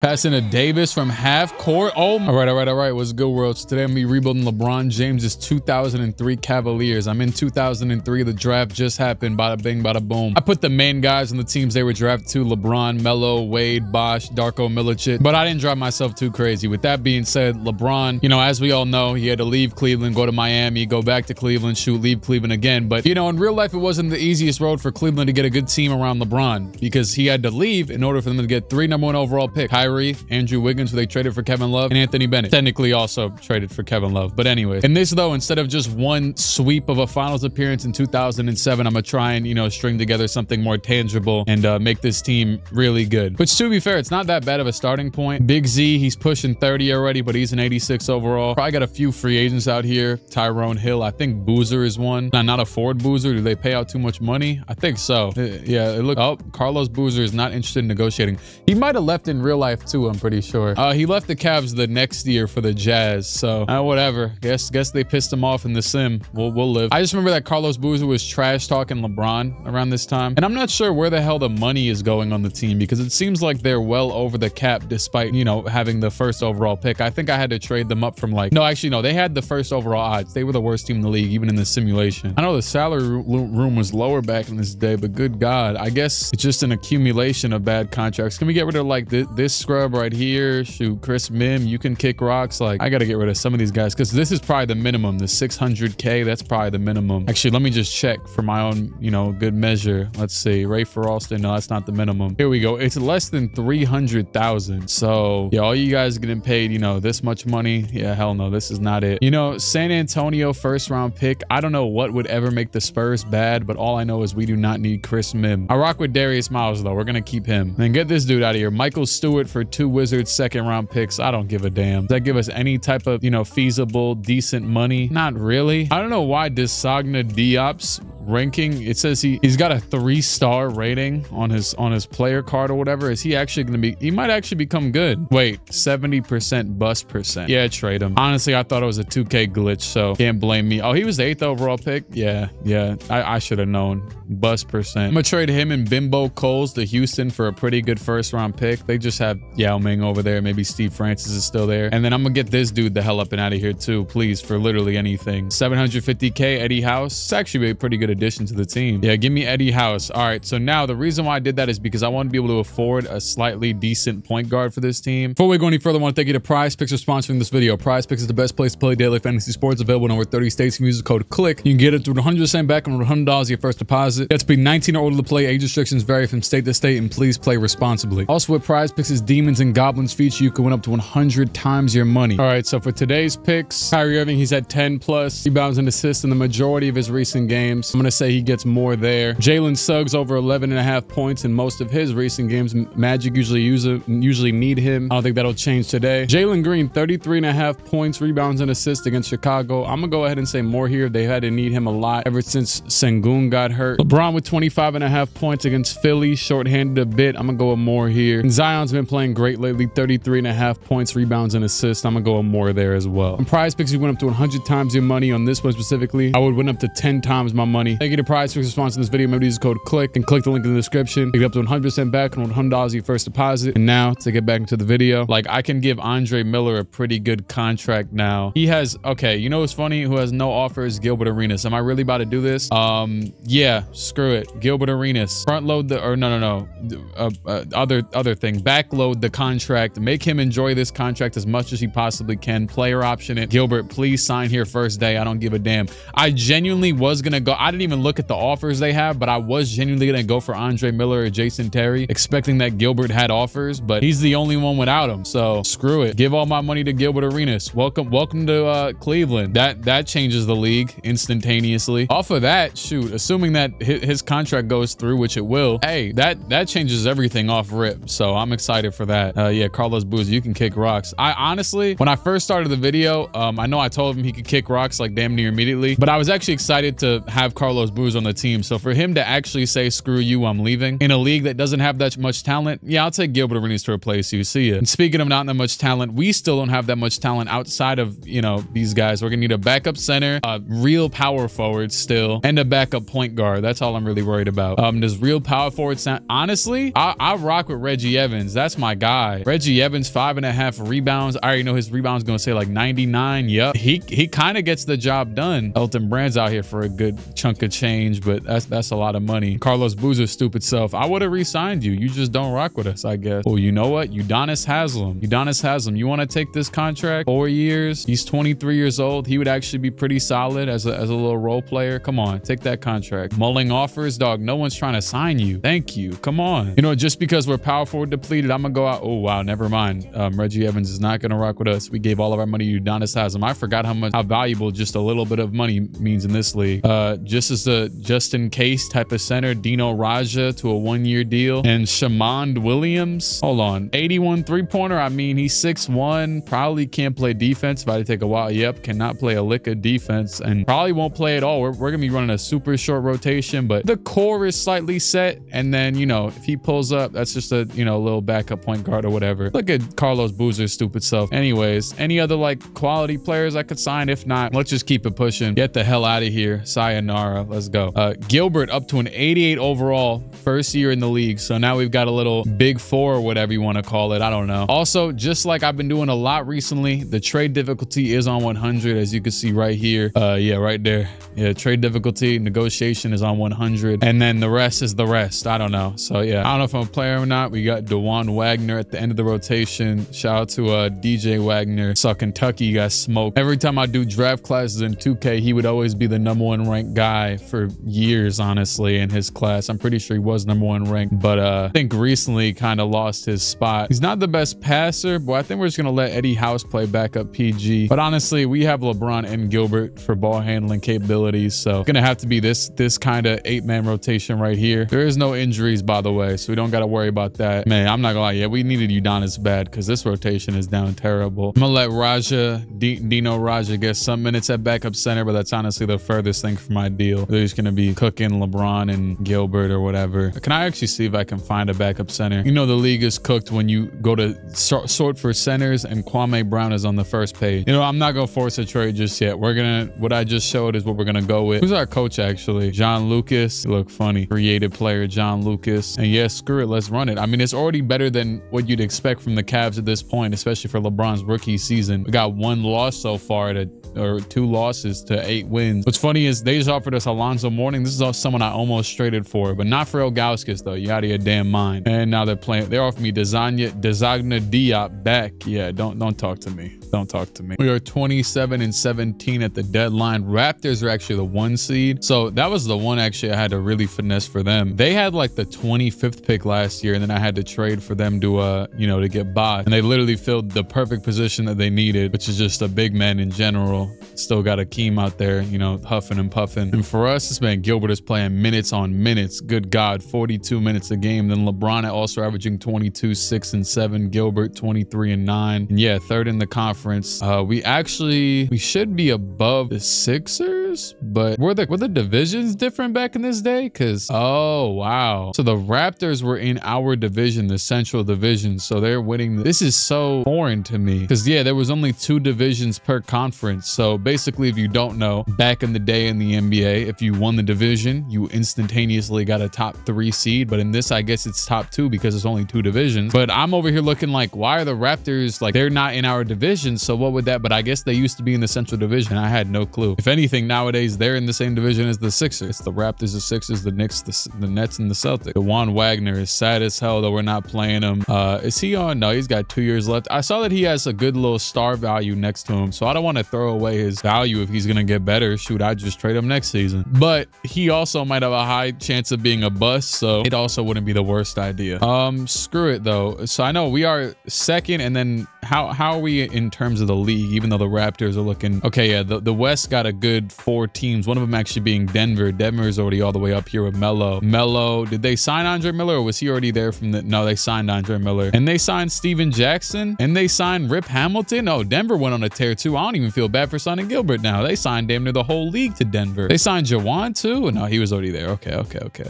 Passing to Davis from half court. Oh, all right. What's good, world? So today I'm gonna be rebuilding LeBron James's 2003 Cavaliers. I'm in 2003. The draft just happened. Bada bing, bada boom. I put the main guys on the teams they were drafted to: LeBron, Melo, Wade, Bosh, Darko Milicic. But I didn't drive myself too crazy. With that being said, LeBron, you know, as we all know, he had to leave Cleveland, go to Miami, go back to Cleveland, shoot, leave Cleveland again. But you know, in real life, it wasn't the easiest road for Cleveland to get a good team around LeBron, because he had to leave in order for them to get 3 #1 overall picks. Andrew Wiggins, who they traded for Kevin Love, and Anthony Bennett, technically also traded for Kevin Love. But anyways, in this though, instead of just one sweep of a finals appearance in 2007, I'm gonna try and, you know, string together something more tangible and make this team really good. Which, to be fair, it's not that bad of a starting point. Big Z, he's pushing 30 already, but he's an 86 overall. Probably got a few free agents out here. Tyrone Hill, I think Boozer is one. Not a Ford Boozer. Do they pay out too much money? I think so. Yeah, it looked. Oh, Carlos Boozer is not interested in negotiating. He might have left in real life too, I'm pretty sure. He left the Cavs the next year for the Jazz, so whatever. Guess they pissed him off in the sim. We'll live. I just remember that Carlos Boozer was trash talking LeBron around this time, and I'm not sure where the hell the money is going on the team, because it seems like they're well over the cap despite, you know, having the first overall pick. I think I had to trade them up from like, no, actually no, they had the first overall odds. They were the worst team in the league, even in the simulation. I know the salary room was lower back in this day, but good God, I guess it's just an accumulation of bad contracts. Can we get rid of like this scrub right here? Shoot, Chris Mim, you can kick rocks. Like, I gotta get rid of some of these guys, because this is probably the minimum. The 600K, that's probably the minimum. Actually, let me just check for my own, you know, good measure. Let's see. Ray Alston, no, that's not the minimum. Here we go. It's less than 300,000. So yeah, all you guys getting paid, you know, this much money. Yeah, hell no, this is not it. You know, San Antonio first round pick. I don't know what would ever make the Spurs bad, but all I know is we do not need Chris Mim. I rock with Darius Miles though. We're gonna keep him. Then get this dude out of here. Michael Stewart for 2 Wizards second round picks. I don't give a damn. Does that give us any type of, you know, feasible, decent money? Not really. I don't know why Desagna Diop's ranking, it says he's got a 3-star rating on his player card or whatever. Is he actually gonna be, he might actually become good. Wait, 70% bust percent. Yeah, trade him. Honestly, I thought it was a 2K glitch, so can't blame me. Oh, he was the 8th overall pick. Yeah, I should have known. Bust percent. I'm gonna trade him and Bimbo Coles to Houston for a pretty good first round pick. They just have Yao Ming over there. Maybe Steve Francis is still there. And then I'm gonna get this dude the hell up and out of here too, please, for literally anything. 750K, Eddie House. It's actually a pretty good addition to the team. Yeah, give me Eddie House. All right, so now the reason why I did that is because I want to be able to afford a slightly decent point guard for this team. Before we go any further, I want to thank you to Prize Picks for sponsoring this video. Prize Picks is the best place to play daily fantasy sports, available in over 30 states. You can use the code CLIQUE. You can get it through 100% back and $100 your first deposit. You have to be 19 or older to play. Age restrictions vary from state to state, and please play responsibly. Also, with Prize Picks' Demons and Goblins feature, you can win up to 100 times your money. All right, so for today's picks, Kyrie Irving, he's at 10 plus rebounds and assists in the majority of his recent games. I'm gonna say he gets more there. Jalen Suggs over 11.5 points in most of his recent games. Magic usually need him. I don't think that'll change today. Jalen Green, 33.5 points, rebounds, and assists against Chicago. I'm gonna go ahead and say more here. They had to need him a lot ever since Sengun got hurt. LeBron with 25.5 points against Philly, shorthanded a bit. I'm gonna go with more here. And Zion's been playing great lately, 33.5 points, rebounds, and assists. I'm gonna go with more there as well. On Prize Picks, you went up to 100 times your money. On this one specifically, I would win up to 10 times my money. Thank you to Prize Picks for sponsoring this video. Remember to use the code CLIQUE and click the link in the description. You get up to 100% back and $100 your first deposit. And now to get back into the video, like, I can give Andre Miller a pretty good contract now. He has, okay, you know what's funny? Who has no offers? Gilbert Arenas. Am I really about to do this? Yeah, screw it. Gilbert Arenas. Front load the, or no. Other thing. Backload the contract. Make him enjoy this contract as much as he possibly can. Player option it. Gilbert, please sign here first day. I don't give a damn. I genuinely was gonna go. I didn't even look at the offers they have, but I was genuinely gonna go for Andre Miller or Jason Terry, expecting that Gilbert had offers, but he's the only one without him. So screw it. Give all my money to Gilbert Arenas. Welcome to Cleveland. That changes the league instantaneously. Off of that, shoot, assuming that his contract goes through, which it will, hey, that changes everything off rip. So I'm excited for that. Yeah, Carlos Boozer, you can kick rocks. I honestly, when I first started the video, I know I told him he could kick rocks like damn near immediately, but I was actually excited to have Carlos Carlos Boozer on the team. So for him to actually say, screw you, I'm leaving in a league that doesn't have that much talent, yeah, I'll take Gilbert Arenas to replace you. See ya. And speaking of not that much talent, we still don't have that much talent outside of, you know, these guys. We're gonna need a backup center, a real power forward still, and a backup point guard. That's all I'm really worried about. Does real power forward sound? Honestly, I rock with Reggie Evans. That's my guy. Reggie Evans, 5.5 rebounds. I already know his rebounds gonna say like 99. Yep. He kind of gets the job done. Elton Brand's out here for a good chunk of change, but that's a lot of money. Carlos Boozer's stupid self. I would have re-signed you. You just don't rock with us, I guess. Oh, you know what? Udonis Haslem. Udonis Haslem. You want to take this contract? 4 years. He's 23 years old. He would actually be pretty solid as a little role player. Come on, take that contract. Mulling offers, dog. No one's trying to sign you. Thank you. Come on. You know, just because we're power forward depleted, I'm gonna go out. Oh wow, never mind. Reggie Evans is not gonna rock with us. We gave all of our money to Udonis Haslem. I forgot how valuable just a little bit of money means in this league. Just as a just in case type of center, Dino Raja to a 1-year deal, and Shamond Williams. Hold on, 81 3-pointer. I mean, he's 6'1", probably can't play defense. About to take a while. Yep, cannot play a lick of defense, and probably won't play at all. We're gonna be running a super short rotation, but the core is slightly set. And then, you know, if he pulls up, that's just a, you know, little backup point guard or whatever. Look at Carlos Boozer's stupid self. Anyways, any other like quality players I could sign? If not, let's just keep it pushing. Get the hell out of here. Sayonara. Let's go. Gilbert up to an 88 overall, first year in the league. So now we've got a little big four or whatever you want to call it. I don't know. Also, just like I've been doing a lot recently, the trade difficulty is on 100, as you can see right here. Yeah, right there. Yeah, trade difficulty, negotiation is on 100. And then the rest is the rest. I don't know. So yeah, I don't know if I'm a player or not. We got DeJuan Wagner at the end of the rotation. Shout out to DJ Wagner. Saw Kentucky got smoked. Every time I do draft classes in 2K, he would always be the #1 ranked guy for years, honestly, in his class. I'm pretty sure he was #1 ranked, but I think recently kind of lost his spot. He's not the best passer, but I think we're just gonna let Eddie House play backup PG. But honestly, we have LeBron and Gilbert for ball handling capabilities, so it's gonna have to be this kind of 8-man rotation right here. There is no injuries, by the way, so we don't got to worry about that. Man, I'm not gonna lie. Yeah, we needed Udonis bad because this rotation is down terrible. I'm gonna let Dino Raja get some minutes at backup center, but that's honestly the furthest thing from ideal. They're just gonna be cooking LeBron and Gilbert or whatever. Can I actually see if I can find a backup center? You know, the league is cooked when you go to sort for centers and Kwame Brown is on the first page. You know, I'm not gonna force a trade just yet. What I just showed is what we're gonna go with. Who's our coach actually? John Lucas. You look funny. Creative player John Lucas. And yeah, screw it. Let's run it. I mean, it's already better than what you'd expect from the Cavs at this point, especially for LeBron's rookie season. We got 1 loss so far or 2 losses to 8 wins. What's funny is they just offered us Alonzo Mourning. This is someone I almost traded for, but not for Ilgauskas though. You out of your damn mind. And now they're offering me Desagna Diop back. Yeah, don't talk to me. Don't talk to me. We are 27-17 at the deadline. Raptors are actually the 1 seed. So that was the one actually I had to really finesse for them. They had like the 25th pick last year, and then I had to trade for them to, you know, to get by. And they literally filled the perfect position that they needed, which is just a big man in general. Still got Akeem out there, you know, huffing and puffing. And for us, this man Gilbert is playing minutes on minutes. Good God, 42 minutes a game. Then LeBron also averaging 22, 6 and 7. Gilbert 23 and 9. And yeah, 3rd in the conference. We should be above the Sixers, but were the divisions different back in this day? Because oh wow, so the Raptors were in our division, the Central Division, so they're winning. This is so foreign to me because yeah, there was only 2 divisions per conference. So basically, if you don't know, back in the day in the NBA, if you won the division, you instantaneously got a top 3 seed. But in this, I guess it's top 2 because it's only 2 divisions. But I'm over here looking like, why are the Raptors like they're not in our division? So what would that? But I guess they used to be in the Central Division. I had no clue. If anything, nowadays they're in the same division as the Sixers. It's the Raptors, the Sixers, the Knicks, the Nets, and the Celtics. DeJuan Wagner is sad as hell that we're not playing him. Is he on? No, he's got 2 years left. I saw that he has a good little star value next to him, so I don't want to throw away his value if he's gonna get better. Shoot, I'd just trade him next season. But he also might have a high chance of being a bust, so it also wouldn't be the worst idea. Screw it though. So I know we are 2nd and then how are we in terms of the league, even though the Raptors are looking okay? Yeah, the West got a good 4 teams, one of them actually being Denver. Denver's already all the way up here with Melo. Did they sign Andre Miller, or was he already there from the... No, they signed Andre Miller, and they signed Steven Jackson, and they signed Rip Hamilton. Oh, Denver went on a tear too. I don't even feel bad for signing Gilbert now. They signed damn near the whole league to Denver. They signed Jawan too. No, he was already there. Okay.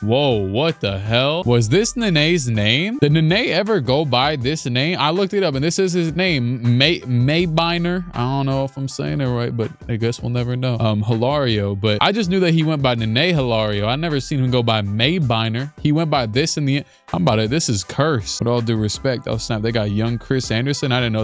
Whoa, what the hell? Was this Nene's name? Did Nene ever go by this name? I looked it up, and this is his name, Maybiner. I don't know if I'm saying it right, but I guess we'll never know. Hilario, but I just knew that he went by Nene Hilario. I never seen him go by Maybiner. He went by this in the... I'm about it. This is cursed. With all due respect. Oh snap! They got young Chris Anderson. I didn't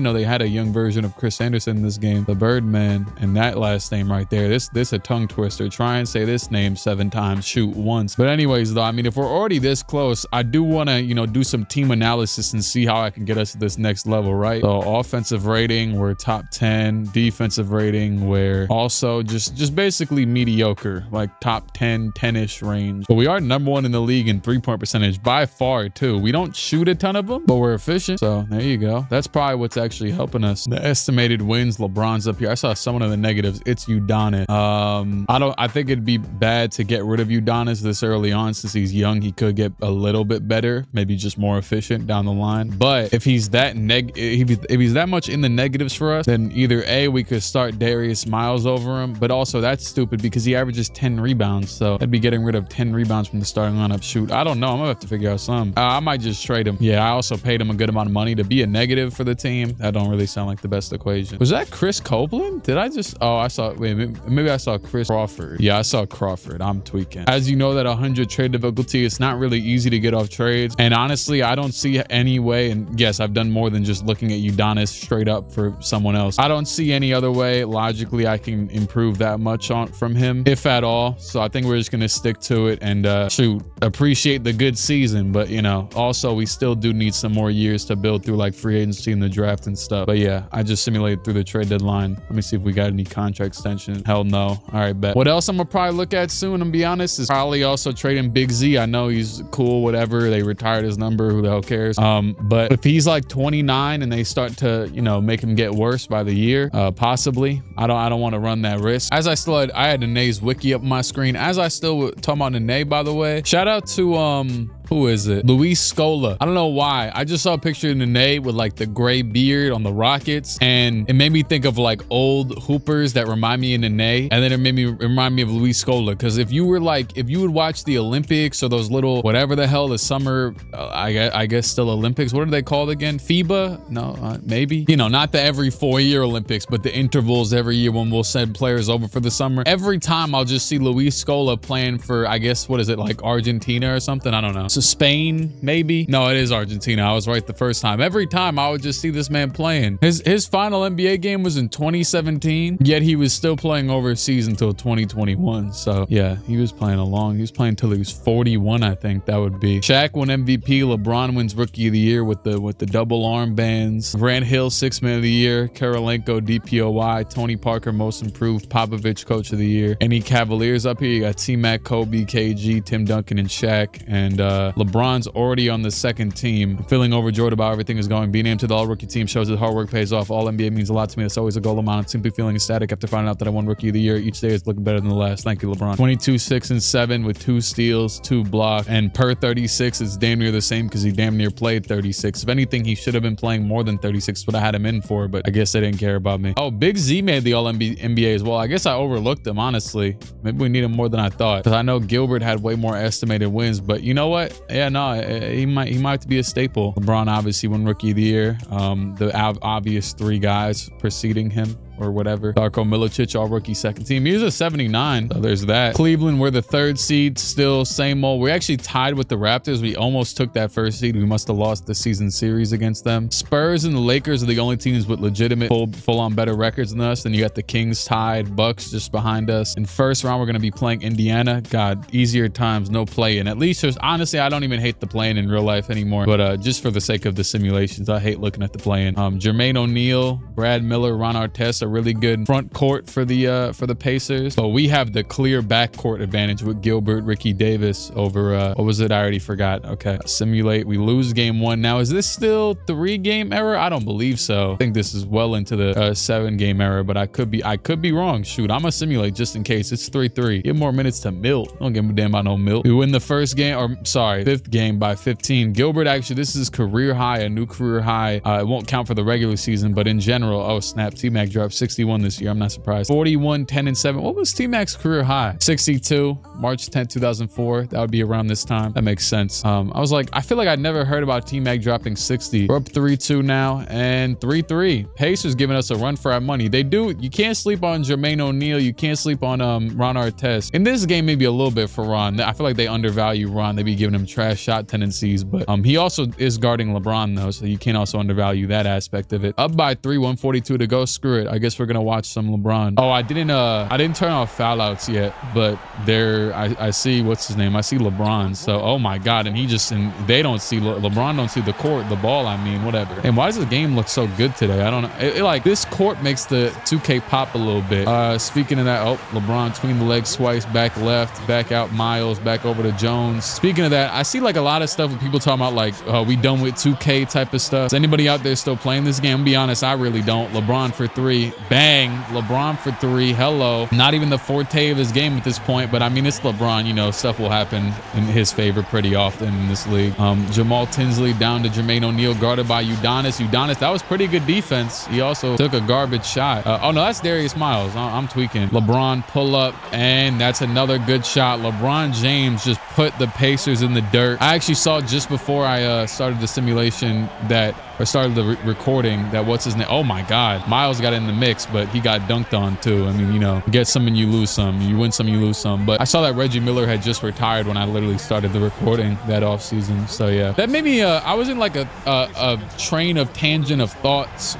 know they had a young version of Chris Anderson in this game. The Birdman, and that last name right there. This a tongue twister. Try and say this name 7 times. Shoot once. But anyways, though, I mean, if we're already this close, I do want to, you know, do some team analysis and see how I can get us to this next level, right? So offensive rating, we're top 10. Defensive rating, we're also just basically mediocre, like top 10-ish range. But we are #1 in the league in 3-point percentage by far too. We don't shoot a ton of them, but we're efficient. So there you go. That's probably what's actually helping us. The estimated wins, LeBron's up here. I saw someone in the negatives. It's Udonis. I think it'd be bad to get rid of Udonis this early on. Since he's young, he could get a little bit better, maybe just more efficient down the line. But if he's that if he's that much in the negatives for us, then either A, we could start Darius Miles over him, but also that's stupid because he averages 10 rebounds. So I'd be getting rid of 10 rebounds from the starting lineup. Shoot, I don't know. I'm gonna have to figure out some. I might just trade him. Yeah, I also paid him a good amount of money to be a negative for the team. That don't really sound like the best equation. Was that Chris Copeland? Did I just... Oh, I saw... Wait, maybe I saw Chris Crawford. Yeah, I saw Crawford. I'm tweaking. As you know, that 100 trade difficulty, it's not really easy to get off trades. And honestly, I don't see any way. And yes, I've done more than just looking at Udonis straight up for someone else. I don't see any other way logically I can improve that much from him, if at all. So I think we're just gonna stick to it and shoot, appreciate the good season. But you know, also we still do need some more years to build through like free agency and the draft and stuff. But yeah, I just simulated through the trade deadline. Let me see if we got any contract extension. Hell no. All right, bet. What else I'm gonna probably look at soon, and be honest, is probably also trading Big Z. I know he's cool, whatever. They retired his number. Who the hell cares? But if he's like 29 and they start to, you know, make him get worse by the year, possibly. I don't want to run that risk. As I still I had Nene's wiki up on my screen. As I still talking about Nene, by the way. Shout out to who is it? Luis Scola. I don't know why. I just saw a picture of Nene with like the gray beard on the Rockets, and it made me think of like old hoopers that remind me of Nene, and then it made me remind me of Luis Scola. Because if you would watch the Olympics or those little whatever the hell the summer, I guess still Olympics. What are they called again? FIBA? No, maybe. You know, not the every 4-year Olympics, but the intervals every year when we'll send players over for the summer. Every time I'll just see Luis Scola playing for, I guess, what is it, like Argentina or something? I don't know. So Spain, maybe? No, it is Argentina. I was right the first time. Every time I would just see this man playing. His final NBA game was in 2017, yet he was still playing overseas until 2021. So yeah, he was playing he was playing till he was 41, I think that would be. Shaq won MVP. LeBron wins Rookie of the Year with the double armbands. Grant Hill, 6th Man of the Year. Karolinko, DPOY. Tony Parker, Most Improved. Popovich, Coach of the Year. Any Cavaliers up here? You got T-Mac, Kobe, KG, Tim Duncan, and Shaq. And LeBron's already on the second team. I'm feeling overjoyed about how everything is going. Being named to the All-Rookie team shows that hard work pays off. All-NBA means a lot to me. It's always a goal of mine. I'm simply feeling ecstatic after finding out that I won Rookie of the Year. Each day is looking better than the last. Thank you, LeBron. 22, 6, and 7 with 2 steals, 2 blocks. And per 36, it's damn near the same because he damn near played 36. If anything, he should have been playing more than 36, what I had him in for, but I guess they didn't care about me. Oh, Big Z made the All-NBA as well. I guess I overlooked him, honestly. Maybe we need him more than I thought, because I know Gilbert had way more estimated wins, but you know what? Yeah, no, he might be a staple. LeBron obviously won Rookie of the Year. The obvious 3 guys preceding him, or whatever. Darko Milicic, all-rookie second team. He was a 79, so there's that. Cleveland, we're the 3rd seed, still same old. We're actually tied with the Raptors. We almost took that 1st seed. We must have lost the season series against them. Spurs and the Lakers are the only teams with legitimate full-on better records than us. Then you got the Kings tied, Bucks just behind us. In first round, we're going to be playing Indiana. God, easier times, no play-in. At least there's, honestly, I don't even hate the play-in in real life anymore, but just for the sake of the simulations, I hate looking at the play-in. Jermaine O'Neal, Brad Miller, Ron Artest a really good front court for the Pacers, but we have the clear backcourt advantage with Gilbert, Ricky Davis over what was it? I already forgot. Okay, simulate. We lose game 1. Now, is this still 3-game error? I don't believe so. I think this is well into the 7-game error, but I could be wrong. Shoot, I'm gonna simulate just in case. It's 3-3. Give more minutes to Milt. Don't give a damn about no Milt. We win the first game, or sorry, 5th game by 15. Gilbert, actually, this is career high, a new career high. It won't count for the regular season, but in general, oh snap, T-Mac dropped 61 this year. I'm not surprised. 41, 10, and 7. What was T-Mac's career high? 62, March 10th, 2004. That would be around this time. That makes sense. I was like, I feel like I'd never heard about T-Mac dropping 60. We're up 3-2 now and 3-3. Pacers giving us a run for our money. They do. You can't sleep on Jermaine O'Neal. You can't sleep on Ron Artest. In this game, maybe a little bit for Ron. I feel like they undervalue Ron. They be giving him trash shot tendencies, but he also is guarding LeBron though, so you can't also undervalue that aspect of it. Up by 3, 142 to go. Screw it. I guess we're gonna watch some LeBron. Oh, I didn't turn off foul outs yet, but there I see what's his name. I see LeBron. So oh my god, and they don't see LeBron don't see the court, the ball. I mean, whatever. And why does the game look so good today? I don't know. Like this court makes the 2K pop a little bit. Speaking of that, oh, LeBron between the legs swipes, back left, back out Miles, back over to Jones. Speaking of that, I see like a lot of stuff with people talking about like we done with 2K type of stuff. Is anybody out there still playing this game? I'm be honest, I really don't. LeBron for 3, bang. LeBron for 3, hello. Not even the forte of his game at this point, but I mean it's LeBron. You know, stuff will happen in his favor pretty often in this league. Jamal Tinsley down to Jermaine O'Neal, guarded by Udonis. That was pretty good defense. He also took a garbage shot. Oh no, that's Darius Miles. I'm tweaking. LeBron pull up, and that's another good shot. LeBron James just put the Pacers in the dirt. I actually saw just before I started the simulation that, or started the recording, that what's his name? Oh my God, Miles got in the mix, but he got dunked on too. I mean, you know, you get some and you lose some. You win some, you lose some. But I saw that Reggie Miller had just retired when I literally started the recording that off season. So yeah, that made me. I was in like a train of tangent of thoughts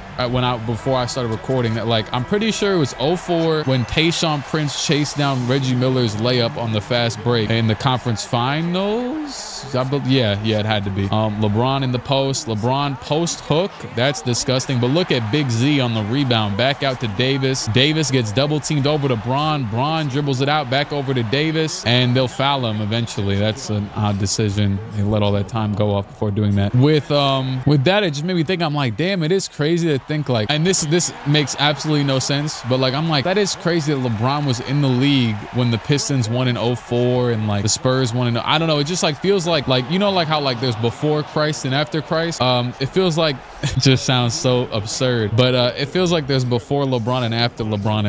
before I started recording that, like, I'm pretty sure it was 04 when Tayshaun Prince chased down Reggie Miller's layup on the fast break in the conference finals. Yeah, it had to be. LeBron in the post. LeBron post hook. That's disgusting. But look at Big Z on the rebound. Back out to Davis. Davis gets double teamed over to Bron. Bron dribbles it out back over to Davis, and they'll foul him eventually. That's an odd decision. They let all that time go off before doing that. With that, it just made me think. I'm like, damn, it is crazy to think like, and this makes absolutely no sense, but like, I'm like, that is crazy that LeBron was in the league when the Pistons won in 04 and like the Spurs won in, I don't know. It just like feels like you know, like how like there's before Christ and after Christ. It feels like it just sounds so absurd, but it feels like there's before LeBron and after LeBron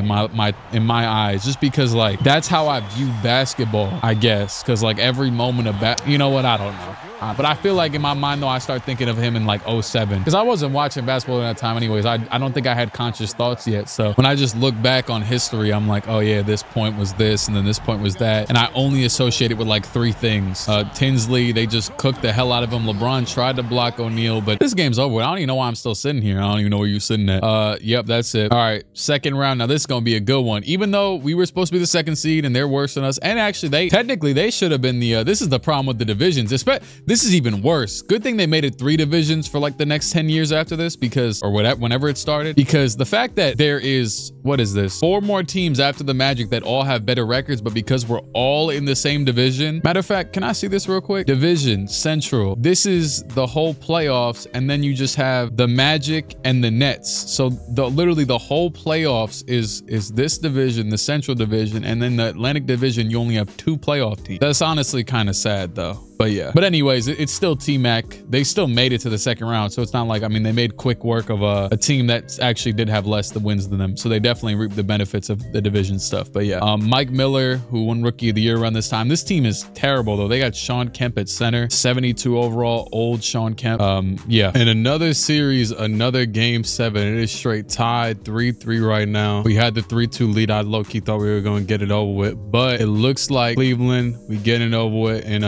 in my eyes, just because like that's how I view basketball, I guess, because like every moment of you know what, I don't know. But I feel like in my mind though, I start thinking of him in like 07, because I wasn't watching basketball at that time anyways. I don't think I had conscious thoughts yet. So when I just look back on history, I'm like, oh yeah, this point was this, and then this point was that, and I only associate it with like 3 things. Tinsley, they just cooked the hell out of him. LeBron tried to block O'Neal, but this game's over. I don't even know why I'm still sitting here. I don't even know where you're sitting at. Yep, that's it. All right, second round. Now this is gonna be a good one. Even though we were supposed to be the 2nd seed and they're worse than us, and actually they should have been the this is the problem with the divisions. This is even worse. Good thing they made it 3 divisions for like the next 10 years after this, because, or whatever, whenever it started, because the fact that there is, what is this, 4 more teams after the Magic that all have better records, but because we're all in the same division. Matter of fact, can I see this real quick? Division Central. This is the whole playoffs, and then you just have the Magic and the Nets. So literally the whole playoffs is this division, the Central Division, and then the Atlantic Division. You only have 2 playoff teams. That's honestly kind of sad though. But yeah, but anyways, it's still T-Mac. They still made it to the 2nd round. So it's not like, I mean, they made quick work of a team that actually did have less the wins than them. So they definitely reap the benefits of the division stuff. But yeah, Mike Miller, who won Rookie of the Year around this time. This team is terrible though. They got Sean Kemp at center, 72 overall, old Sean Kemp. Yeah. And another series, another game 7. It is straight tied 3-3 right now. We had the 3-2 lead. I low-key thought we were going to get it over with, but it looks like Cleveland, we get it over with in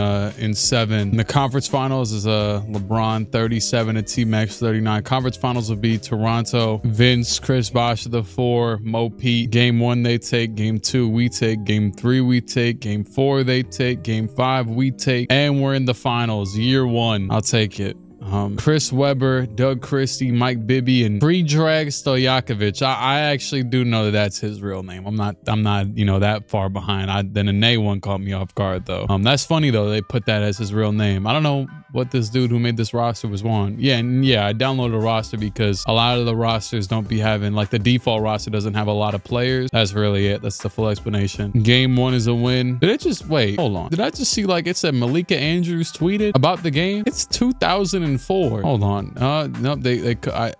7. In the conference finals is LeBron 37 and T-Max 39. Conference finals will be Toronto, Vince, Chris Bosh the 4, Mo Pete. Game 1 they take, game 2 we take, game 3 we take, game 4 they take, game 5 we take, and we're in the finals. Year 1. I'll take it. Chris Webber, Doug Christie, Mike Bibby, and Predrag Stojakovic. I actually do know that that's his real name. I'm not, you know, that far behind. Then a Nay one caught me off guard though. That's funny though. They put that as his real name. I don't know what this dude who made this roster was on. Yeah, and yeah, I downloaded a roster because a lot of the rosters don't be having, like, the default roster doesn't have a lot of players. That's really it. That's the full explanation. Game 1 is a win. Did it just wait? Hold on. Did I just see, like, it said Malika Andrews tweeted about the game? It's 2004. Hold on. Nope.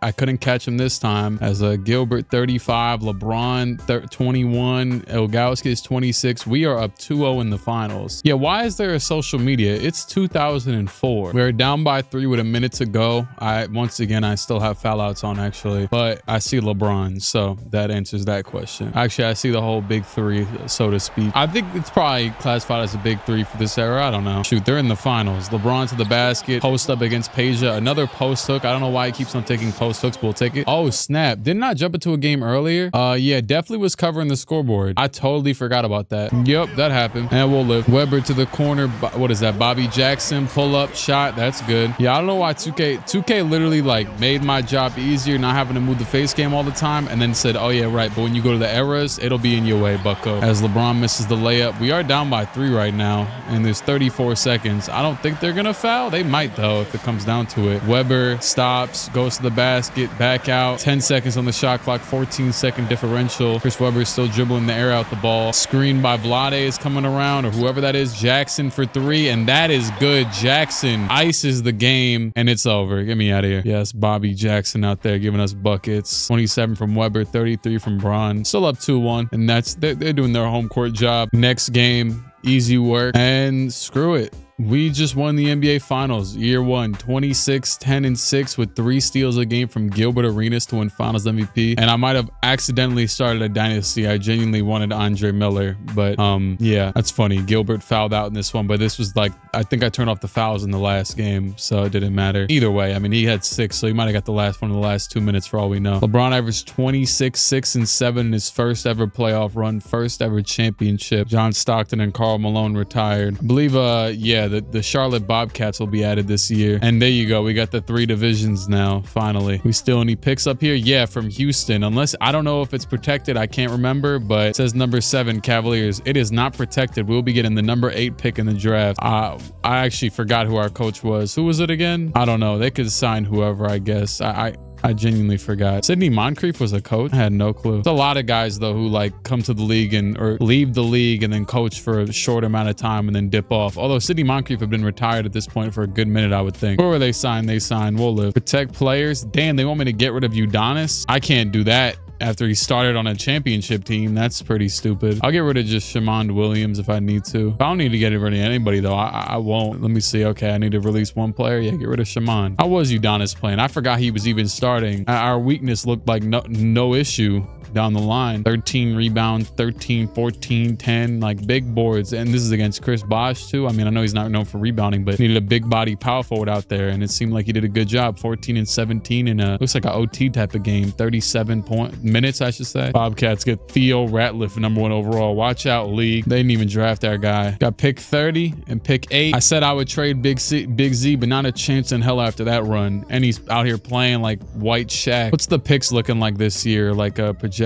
I couldn't catch him this time. As a Gilbert 35, LeBron 21, Ilgauskas is 26. We are up 2-0 in the finals. Yeah, why is there a social media? It's 2004. We're down by 3 with a minute to go. Once again, I still have foul outs on actually, but I see LeBron, so that answers that question. Actually, I see the whole big 3, so to speak. I think it's probably classified as a big 3 for this era. I don't know. Shoot, they're in the finals. LeBron to the basket, post up against Peja, another post hook. I don't know why he keeps on taking post hooks, but we'll take it. Oh snap! Didn't I jump into a game earlier? Yeah, definitely was covering the scoreboard. I totally forgot about that. Yep, that happened. And we'll live. Webber to the corner. What is that? Bobby Jackson pull up shot. That's good. Yeah, I don't know why 2K literally like made my job easier, not having to move the face cam all the time, and then said, oh yeah, right, but when you go to the eras, it'll be in your way, bucko. As LeBron misses the layup, we are down by 3 right now, and there's 34 seconds. I don't think they're gonna foul. They might though if it comes down to it. Webber stops, goes to the basket, back out. 10 seconds on the shot clock, 14-second differential. Chris Webber is still dribbling the air out the ball. Screen by Vlade is coming around, or whoever that is. Jackson for 3, and that is good. Jackson ices the game, and it's over. Get me out of here. Yes, Bobby Jackson out there giving us buckets. 27 from Webber, 33 from Braun. Still up 2-1, and they're doing their home court job. Next game, easy work, and screw it. We just won the NBA Finals, year 1, 26-10-6 with 3 steals a game from Gilbert Arenas to win Finals MVP. And I might have accidentally started a dynasty. I genuinely wanted Andre Miller, but yeah, that's funny. Gilbert fouled out in this one, but this was like, I think I turned off the fouls in the last game, so it didn't matter. Either way, I mean, he had 6, so he might have got the last one in the last 2 minutes for all we know. LeBron averaged 26, 6, and 7 in his first ever playoff run, first ever championship. John Stockton and Karl Malone retired. I believe, yeah, the Charlotte Bobcats will be added this year. And there you go. We got the 3 divisions now, finally. We still any picks up here? Yeah, from Houston. Unless, I don't know if it's protected. I can't remember, but it says number 7, Cavaliers. It is not protected. We'll be getting the number 8 pick in the draft. I actually forgot who our coach was. Who was it again? I don't know. They could sign whoever, I guess. I genuinely forgot. Sidney Moncrief was a coach. I had no clue. There's a lot of guys though who like come to the league or leave the league and then coach for a short amount of time and then dip off. Although Sidney Moncrief have been retired at this point for a good minute, I would think. Where were they signed? They signed. We'll live. Protect players. Damn, they want me to get rid of Udonis? I can't do that. After he started on a championship team, that's pretty stupid. I'll get rid of just Shamond Williams if I need to. If I don't need to get rid of anybody though, I won't. Let me see. Okay, I need to release 1 player. Yeah, get rid of Shamond. How was Udonis playing? I forgot he was even starting. Our weakness looked like no issue down the line. 13 rebounds, 13, 14, 10, like big boards. And this is against Chris Bosh too. I mean, I know he's not known for rebounding, but needed a big body power forward out there. And it seemed like he did a good job. 14 and 17 in looks like an OT type of game. 37 minutes, I should say. Bobcats get Theo Ratliff, number 1 overall. Watch out, league. They didn't even draft our guy. Got pick 30 and pick 8. I said I would trade Big Z, but not a chance in hell after that run. And he's out here playing like White Shaq. What's the picks looking like this year? Like projected.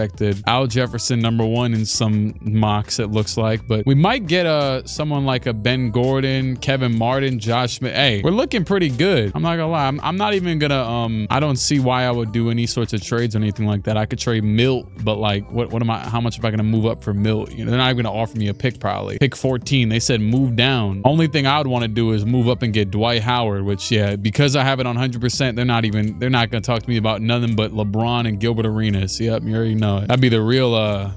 Al Jefferson, number 1 in some mocks, it looks like. But we might get someone like a Ben Gordon, Kevin Martin, Josh Smith. Hey, we're looking pretty good. I'm not gonna lie. I'm not even gonna I don't see why I would do any sorts of trades or anything like that. I could trade Milt, but like how much am I gonna move up for Milt? You know, they're not even gonna offer me a pick probably. Pick 14. They said move down. Only thing I would want to do is move up and get Dwight Howard, which yeah, because I have it on 100%, they're not gonna talk to me about nothing but LeBron and Gilbert Arenas. Yep, you already know it. That'd be the real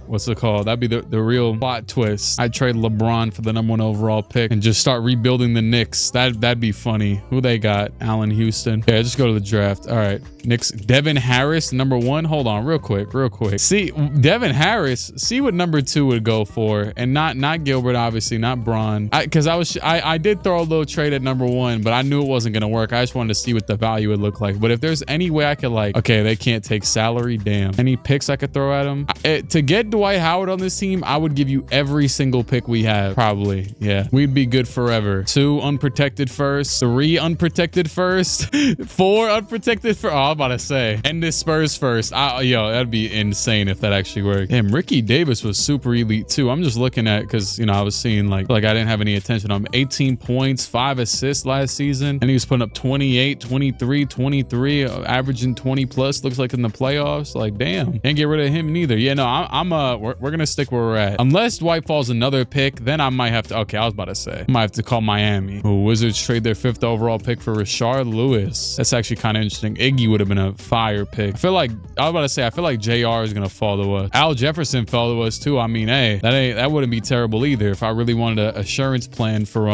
what's it called? That'd be the real plot twist. I'd trade LeBron for the number 1 overall pick and just start rebuilding the Knicks. That'd be funny. Who they got? Allen Houston. Yeah, just go to the draft. All right. Knicks. Devin Harris, number 1. Hold on real quick. quick, real quick. See, Devin Harris, see what number 2 would go for, and not Gilbert, obviously, not Braun. Because I did throw a little trade at number 1, but I knew it wasn't gonna work. I just wanted to see what the value would look like. But if there's any way I could, like, okay, they can't take salary, damn. Any picks I could throw at them? To get Dwight Howard on this team, I would give you every single pick we have, probably. Yeah, we'd be good forever. 2 unprotected first, 3 unprotected first, 4 unprotected first. Oh, I'm about to say, and this Spurs first. Yo, that'd be insane if that actually worked. Damn, Ricky Davis was super elite too. I'm just looking at, because, you know, I was seeing like I didn't have any attention on him. 18 points, 5 assists last season, and he was putting up 28, 23, 23, averaging 20 plus, looks like, in the playoffs. Like, damn, can't get rid of him neither. Yeah, no, we're gonna stick where we're at. Unless Dwight falls another pick, then I might have to, okay, I was about to say, I might have to call Miami. Ooh, Wizards trade their 5th overall pick for Rashard Lewis. That's actually kind of interesting. Iggy would have been a fire pick. I feel like, I was about to say, I feel like JR is gonna fall to us. Al Jefferson fell to us too. I mean, hey, that wouldn't be terrible either if I really wanted an assurance plan for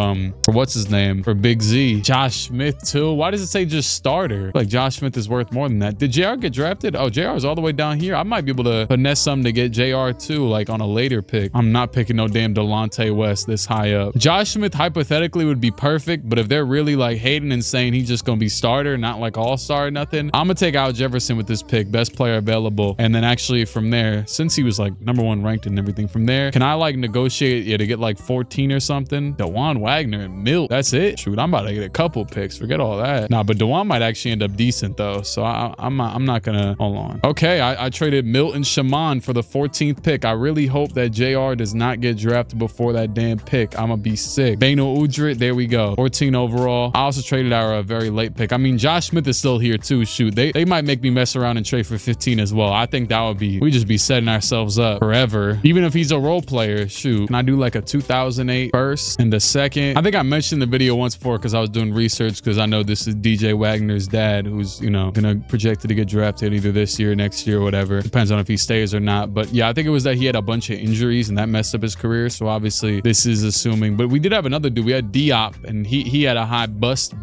what's his name, for Big Z. Josh Smith too. Why does it say just starter? Like, Josh Smith is worth more than that. Did JR get drafted? Oh, JR is all the way down here. I might be able to finesse something to get JR too, like on a later pick. I'm not picking no damn Delonte West this high up. Josh Smith hypothetically would be perfect, but if they're really like hating and saying he's just gonna be starter, not like all-star or nothing, I'm gonna take Al Jefferson with this pick, best player available. And then actually from there, since he was like number 1 ranked and everything, from there, can I like negotiate, yeah, to get like 14 or something? Dewan Wagner and Milt, that's it. Shoot, I'm about to get a couple picks, forget all that. Nah, but Dewan might actually end up decent though, so I'm not gonna, hold on. Okay, I traded Milt and Shaman for the 14th pick. I really hope that JR does not get drafted before that damn pick. I'm gonna be sick. Beno Udrit, there we go, 14 overall. I also traded our very late pick. I mean, Josh Smith is still here too. Shoot, they might make me mess around and trade for 15 as well. I think that would be, we just be setting ourselves up forever. Even if he's a role player, shoot, can I do like a 2008 first and the 2nd? I think I mentioned the video once before because I was doing research, because I know this is DJ Wagner's dad, who's, you know, gonna projected to get drafted either this year, next year, whatever. Depends on if he stays or not. But yeah, I think it was that he had a bunch of injuries and that messed up his career. So obviously this is assuming, but we did have another dude. We had Diop, and he had a high bust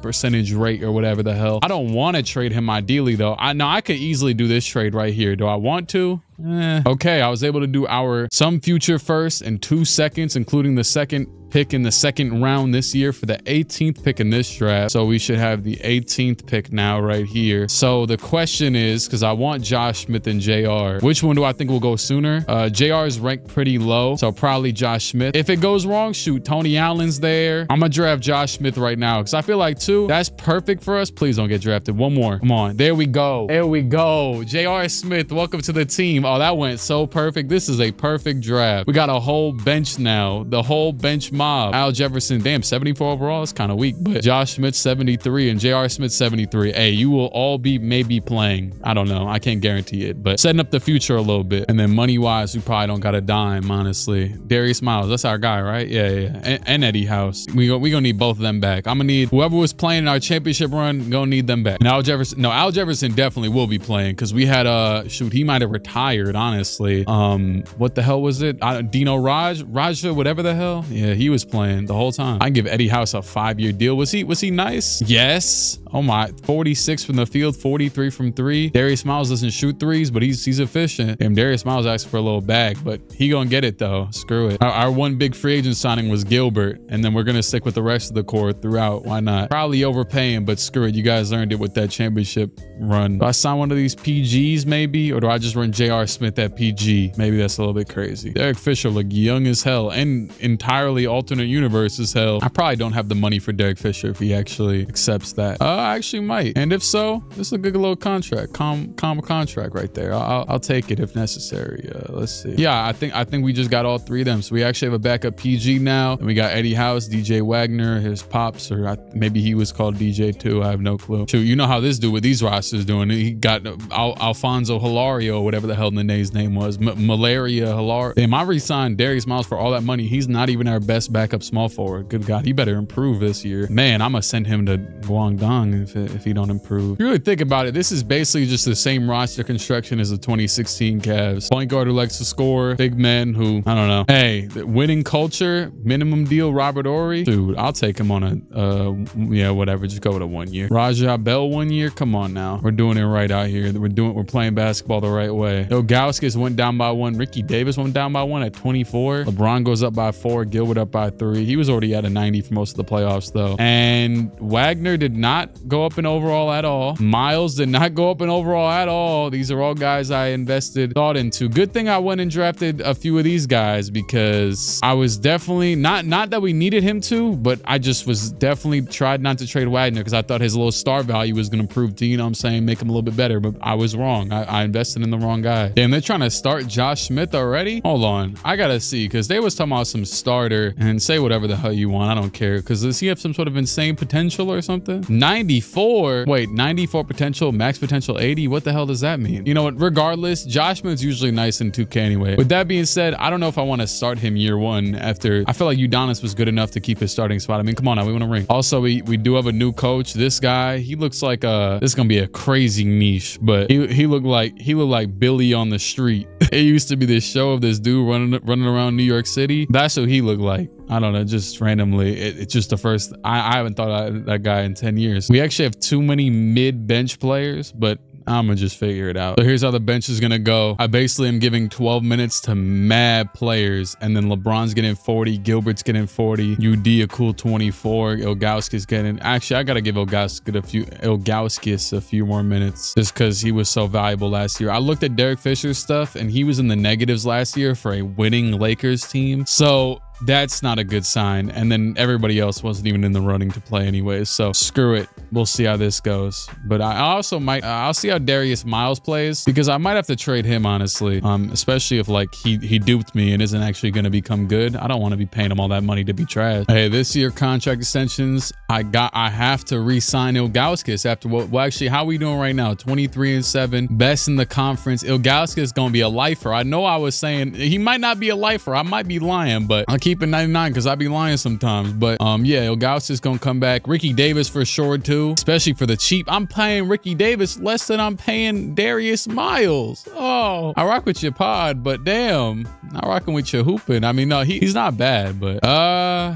percentage rate or whatever the hell. I don't want to trade him ideally though. I know I could easily do this trade right here. Do I want to? Okay, I was able to do some future first and 2 seconds, including the 2nd pick in the 2nd round this year for the 18th pick in this draft. So we should have the 18th pick now right here. So the question is, because I want Josh Smith and JR, which one do I think will go sooner? JR is ranked pretty low, so probably Josh Smith. If it goes wrong, shoot, Tony Allen's there. I'm gonna draft Josh Smith right now because I feel like 2, that's perfect for us. Please don't get drafted. One more, come on, there we go, there we go. JR Smith, welcome to the team. Oh, that went so perfect. This is a perfect draft. We got a whole bench now, the whole bench mob. Al Jefferson, damn, 74 overall. It's kind of weak, but Josh Smith 73 and J.R. Smith 73. Hey, you will all be maybe playing. I don't know. I can't guarantee it, but setting up the future a little bit. And then money wise, we probably don't got a dime, honestly. Darius Miles, that's our guy, right? Yeah. And Eddie House. We gonna need both of them back. I'm gonna need whoever was playing in our championship run, gonna need them back. And Al Jefferson definitely will be playing because we had shoot, he might have retired, honestly. What the hell was it? Dino Raja, whatever the hell. Yeah, he was playing the whole time. I give Eddie House a 5-year deal. Was he nice? Yes. Oh my, 46 from the field, 43 from 3. Darius Miles doesn't shoot threes, but he's efficient. Damn, Darius Miles asked for a little bag, but he gonna get it though. Screw it. Our one big free agent signing was Gilbert, and then we're gonna stick with the rest of the core throughout. Why not? Probably overpaying, but screw it. You guys earned it with that championship run. Do I sign one of these PGs maybe, or do I just run J.R. Smith at PG? Maybe that's a little bit crazy. Derek Fisher look young as hell and entirely alternate universe as hell. I probably don't have the money for Derek Fisher if he actually accepts that. I actually might, and if so, this is a good little contract, calm contract right there. I'll take it if necessary. Let's see. Yeah, I think we just got all 3 of them. So we actually have a backup PG now, and we got Eddie House, DJ Wagner, his pops, or maybe he was called DJ too. I have no clue. Shoot, you know how this dude with these rosters doing. He got Alfonso Hilario, whatever the his name was, Malaria Hilario. Damn, I re-signed Darius Miles for all that money. He's not even our best best backup small forward. Good God, he better improve this year. Man, I'm gonna send him to Guangdong if he don't improve. If you really think about it, this is basically just the same roster construction as the 2016 Cavs. Point guard who likes to score, big men who, I don't know. Hey, winning culture, minimum deal, Robert Horry. Dude, I'll take him on a, yeah, whatever. Just go with a 1 year. Raja Bell 1 year. Come on now. We're doing it right out here. We're playing basketball the right way. Ilgauskas went down by 1. Ricky Davis went down by 1 at 24. LeBron goes up by 4. Gilbert up by 3. He was already at a 90 for most of the playoffs though. And Wagner did not go up in overall at all. Miles did not go up in overall at all. These are all guys I invested thought into. Good thing I went and drafted a few of these guys because I was definitely not that we needed him to, but I just was definitely tried not to trade Wagner because I thought his little star value was going to prove to, you know what I'm saying, make him a little bit better, but I was wrong. I invested in the wrong guy. Damn, they're trying to start Josh Smith already? Hold on. I got to see because they was talking about some starter, and say whatever the hell you want. I don't care because does he have some sort of insane potential or something? 94? Wait, 94 potential, max potential 80? What the hell does that mean? You know what? Regardless, Josh Smith's usually nice in 2K anyway. With that being said, I don't know if I want to start him year 1 after I feel like Udonis was good enough to keep his starting spot. I mean, come on now, we want to ring. Also, we do have a new coach. This guy, he looks like this is gonna be a crazy niche, but he looked like Billy on the Street. It used to be this show of this dude running around New York City. That's what he looked like. I don't know, just randomly. It's just the first. I haven't thought of that guy in 10 years. We actually have too many mid-bench players, but I'm gonna just figure it out. So here's how the bench is gonna go. I basically am giving 12 minutes to mad players, and then LeBron's getting 40, Gilbert's getting 40, UD a cool 24, Ilgauskas getting. Actually, I gotta give Ilgauskas a few more minutes just because he was so valuable last year. I looked at Derek Fisher's stuff, and he was in the negatives last year for a winning Lakers team. So that's not a good sign. And then everybody else wasn't even in the running to play anyways. So screw it. We'll see how this goes. But I also might, I'll see how Darius Miles plays because I might have to trade him, honestly. Especially if like he duped me and isn't actually going to become good. I don't want to be paying him all that money to be trash. Hey, this year contract extensions, I have to re-sign Ilgauskas after well, actually, how we doing right now? 23-7, best in the conference. Ilgauskas is going to be a lifer. I know I was saying he might not be a lifer. I might be lying, but I'll keep it 99 because I be lying sometimes. But yeah, Ilgauskas is going to come back. Ricky Davis for sure too, especially for the cheap. I'm paying Ricky Davis less than I'm paying Darius Miles. Oh, I rock with your pod, but damn, not rocking with your hooping. I mean, no, he's not bad, but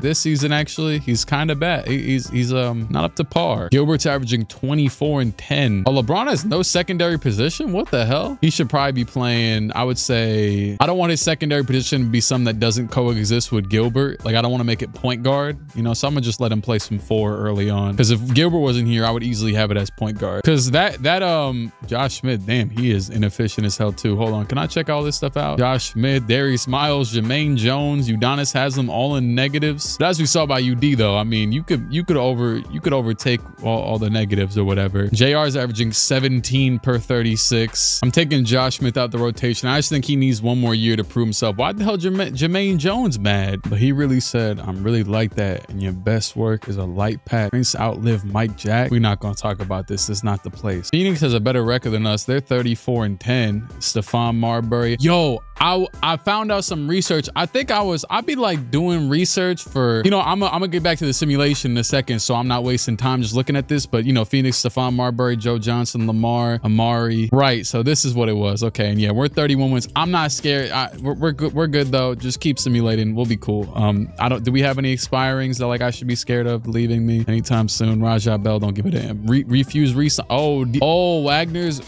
this season actually he's kind of bad. He's not up to par. Gilbert's averaging 24 and 10. Oh, LeBron has no secondary position. What the hell? He should probably be playing. I would say I don't want his secondary position to be something that doesn't coexist with Gilbert. Like I don't want to make it point guard, you know, so I'm gonna just let him play some 4 early on because if Gilbert wasn't here I would easily have it as point guard because that Josh Smith, damn, he is inefficient as hell too. Hold on, can I check all this stuff out? Josh Smith, Darius Miles, Jermaine Jones, Udonis has them all in negatives. But as we saw by UD though, I mean you could overtake all the negatives or whatever. JR is averaging 17 per 36. I'm taking Josh Smith out the rotation. I just think he needs 1 more year to prove himself. Why the hell Jermaine Jones mad? But he really said, I'm really like that, and your best work is a light pack. Prince outlive Mike Jack. We're not gonna talk about this. This is not the place. Phoenix has a better record than us. They're 34 and 10. Stephon Marbury. Yo, I found out some research. I think I'd be like doing research for, you know, I'm gonna get back to the simulation in a second, so I'm not wasting time just looking at this. But you know, Phoenix, Stephon Marbury, Joe Johnson, Lamar, Amari. Right. So this is what it was. Okay. And yeah, we're 31 wins. I'm not scared. We're good. We're good though. Just keep simulating. We'll be cool. Do we have any expirings that like I should be scared of leaving me anytime soon? Raja Bell, don't give it a refuse resign. Oh, Wagner's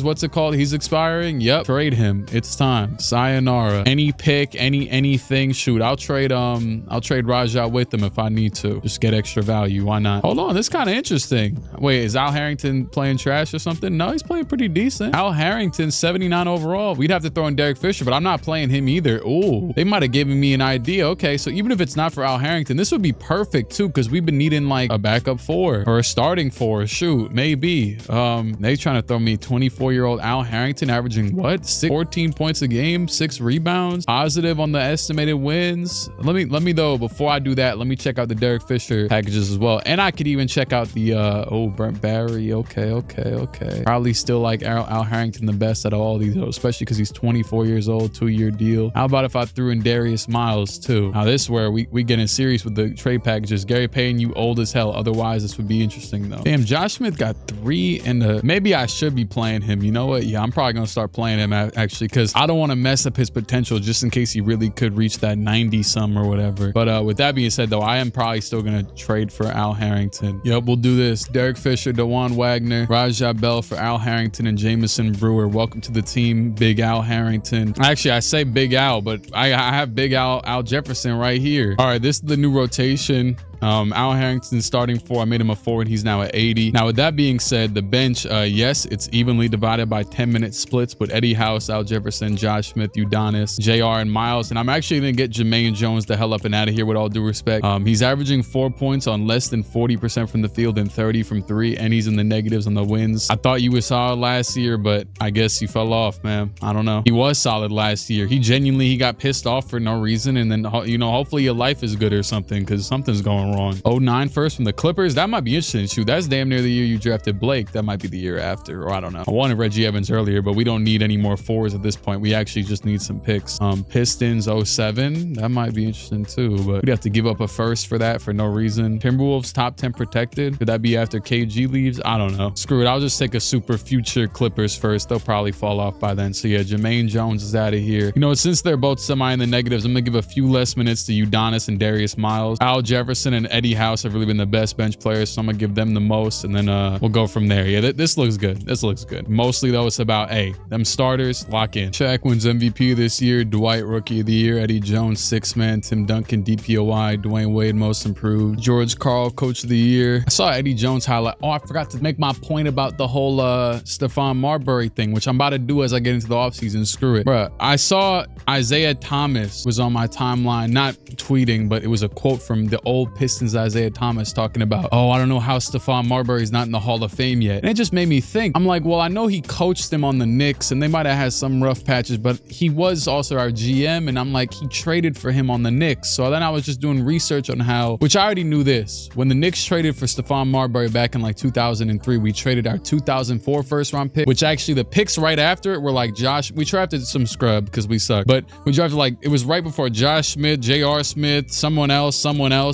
what's it called? He's expiring. Yep. Trade him. It's time. Sayonara. Any pick, anything. Shoot, I'll trade Raja with them if I need to. Just get extra value. Why not? Hold on, this is kind of interesting. Wait, is Al Harrington playing trash or something? No, he's playing pretty decent. Al Harrington, 79 overall. We'd have to throw in Derek Fisher, but I'm not playing him either. Ooh, they might have given me an idea. Okay, so even if it's not for Al Harrington, this would be perfect too, because we've been needing like a backup 4 or a starting 4. Shoot, maybe. They trying to throw me 24-year-old Al Harrington averaging what? 14 points a game. game, 6 rebounds, positive on the estimated wins. Let me though, before I do that, let me check out the Derek Fisher packages as well. And I could even check out the Brent Barry. Okay. Probably still like Al Harrington the best out of all these, especially because he's 24 years old, 2-year deal. How about if I threw in Darius Miles too? Now this is where we get in serious with the trade packages. Gary Payton, you old as hell. Otherwise, this would be interesting though. Damn, Josh Smith got 3 in the. Maybe I should be playing him. You know what? Yeah, I'm probably gonna start playing him actually, because I don't want to mess up his potential just in case he really could reach that 90 some or whatever. But with that being said though, I am probably still gonna trade for Al Harrington. Yep, we'll do this. Derek Fisher, DeJuan Wagner, Rajah Bell for Al Harrington and Jamison Brewer. Welcome to the team, Big Al Harrington. Actually, I say Big Al, but I have Big Al Jefferson right here. All right, this is the new rotation. Al Harrington starting 4. I made him a forward. He's now at 80. Now, with that being said, the bench, yes, it's evenly divided by 10-minute splits, but Eddie House, Al Jefferson, Josh Smith, Udonis, JR, and Miles. And I'm actually going to get Jermaine Jones the hell up and out of here with all due respect. He's averaging 4 points on less than 40% from the field and 30 from 3, and he's in the negatives on the wins. I thought you were solid last year, but I guess you fell off, man. I don't know. He was solid last year. He got pissed off for no reason, and then, you know, hopefully your life is good or something, because something's going wrong. 09 first from the Clippers. That might be interesting. Shoot, that's damn near the year you drafted Blake. That might be the year after, or I don't know. I wanted Reggie Evans earlier, but we don't need any more forwards at this point. We actually just need some picks. Pistons 07. That might be interesting too, but we'd have to give up a first for that for no reason. Timberwolves top 10 protected. Could that be after KG leaves? I don't know. Screw it. I'll just take a super future Clippers first. They'll probably fall off by then. So yeah, Jermaine Jones is out of here. You know, since they're both semi in the negatives, I'm gonna give a few less minutes to Udonis and Darius Miles. Al Jefferson and Eddie House have really been the best bench players, so I'm gonna give them the most, and then we'll go from there. Yeah, this looks good. This looks good. Mostly though, it's about, hey, them starters, lock in. Shaq wins MVP this year. Dwight Rookie of the Year. Eddie Jones 6th man. Tim Duncan DPOI. Dwayne Wade Most Improved. George Karl Coach of the Year. I saw Eddie Jones highlight. Oh, I forgot to make my point about the whole Stephon Marbury thing, which I'm about to do as I get into the offseason. Screw it, bruh. I saw Isaiah Thomas was on my timeline, not tweeting, but it was a quote from the old Pistons Isaiah Thomas talking about, oh, I don't know how Stephon Marbury's not in the Hall of Fame yet. And it just made me think. I'm like, well, I know he coached them on the Knicks and they might have had some rough patches, but he was also our GM, and I'm like, he traded for him on the Knicks. So then I was just doing research on how, which I already knew this. When the Knicks traded for Stephon Marbury back in like 2003, we traded our 2004 first-round pick, which actually the picks right after it were like we drafted some scrub because we suck, but we drafted like, it was right before Josh Smith, J.R. Smith, someone else.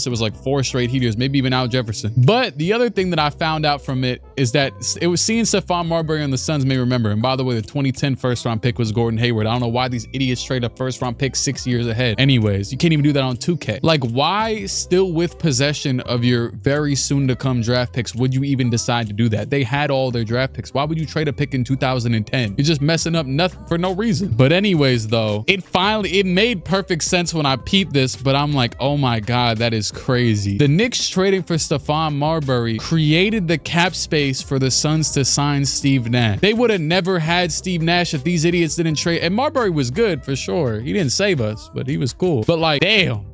It was like 4 straight heaters, maybe even Al Jefferson. But the other thing that I found out from it is that it was seeing Stephon Marbury on the Suns may remember. And by the way, the 2010 first-round pick was Gordon Hayward. I don't know why these idiots trade a first-round pick 6 years ahead. Anyways, you can't even do that on 2K. Like, why still with possession of your very soon-to-come draft picks would you even decide to do that? They had all their draft picks. Why would you trade a pick in 2010? You're just messing up nothing for no reason. But anyways, though, it made perfect sense when I peeped this, but I'm like, oh my God, that is crazy. The Knicks trading for Stephon Marbury created the cap space for the Suns to sign Steve Nash. They would have never had Steve Nash if these idiots didn't trade. And Marbury was good for sure. He didn't save us, but he was cool. But like, damn.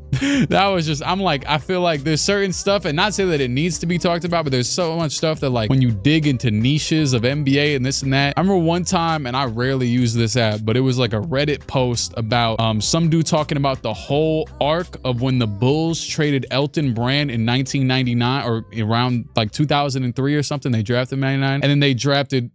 That was just, I'm like, I feel like there's certain stuff, and not say that it needs to be talked about, but there's so much stuff that, like, when you dig into niches of NBA and this and that. I remember one time, and I rarely use this app, but it was like a Reddit post about some dude talking about the whole arc of when the Bulls traded Elton Brand in 1999 or around like 2003 or something. They drafted 99, and then they drafted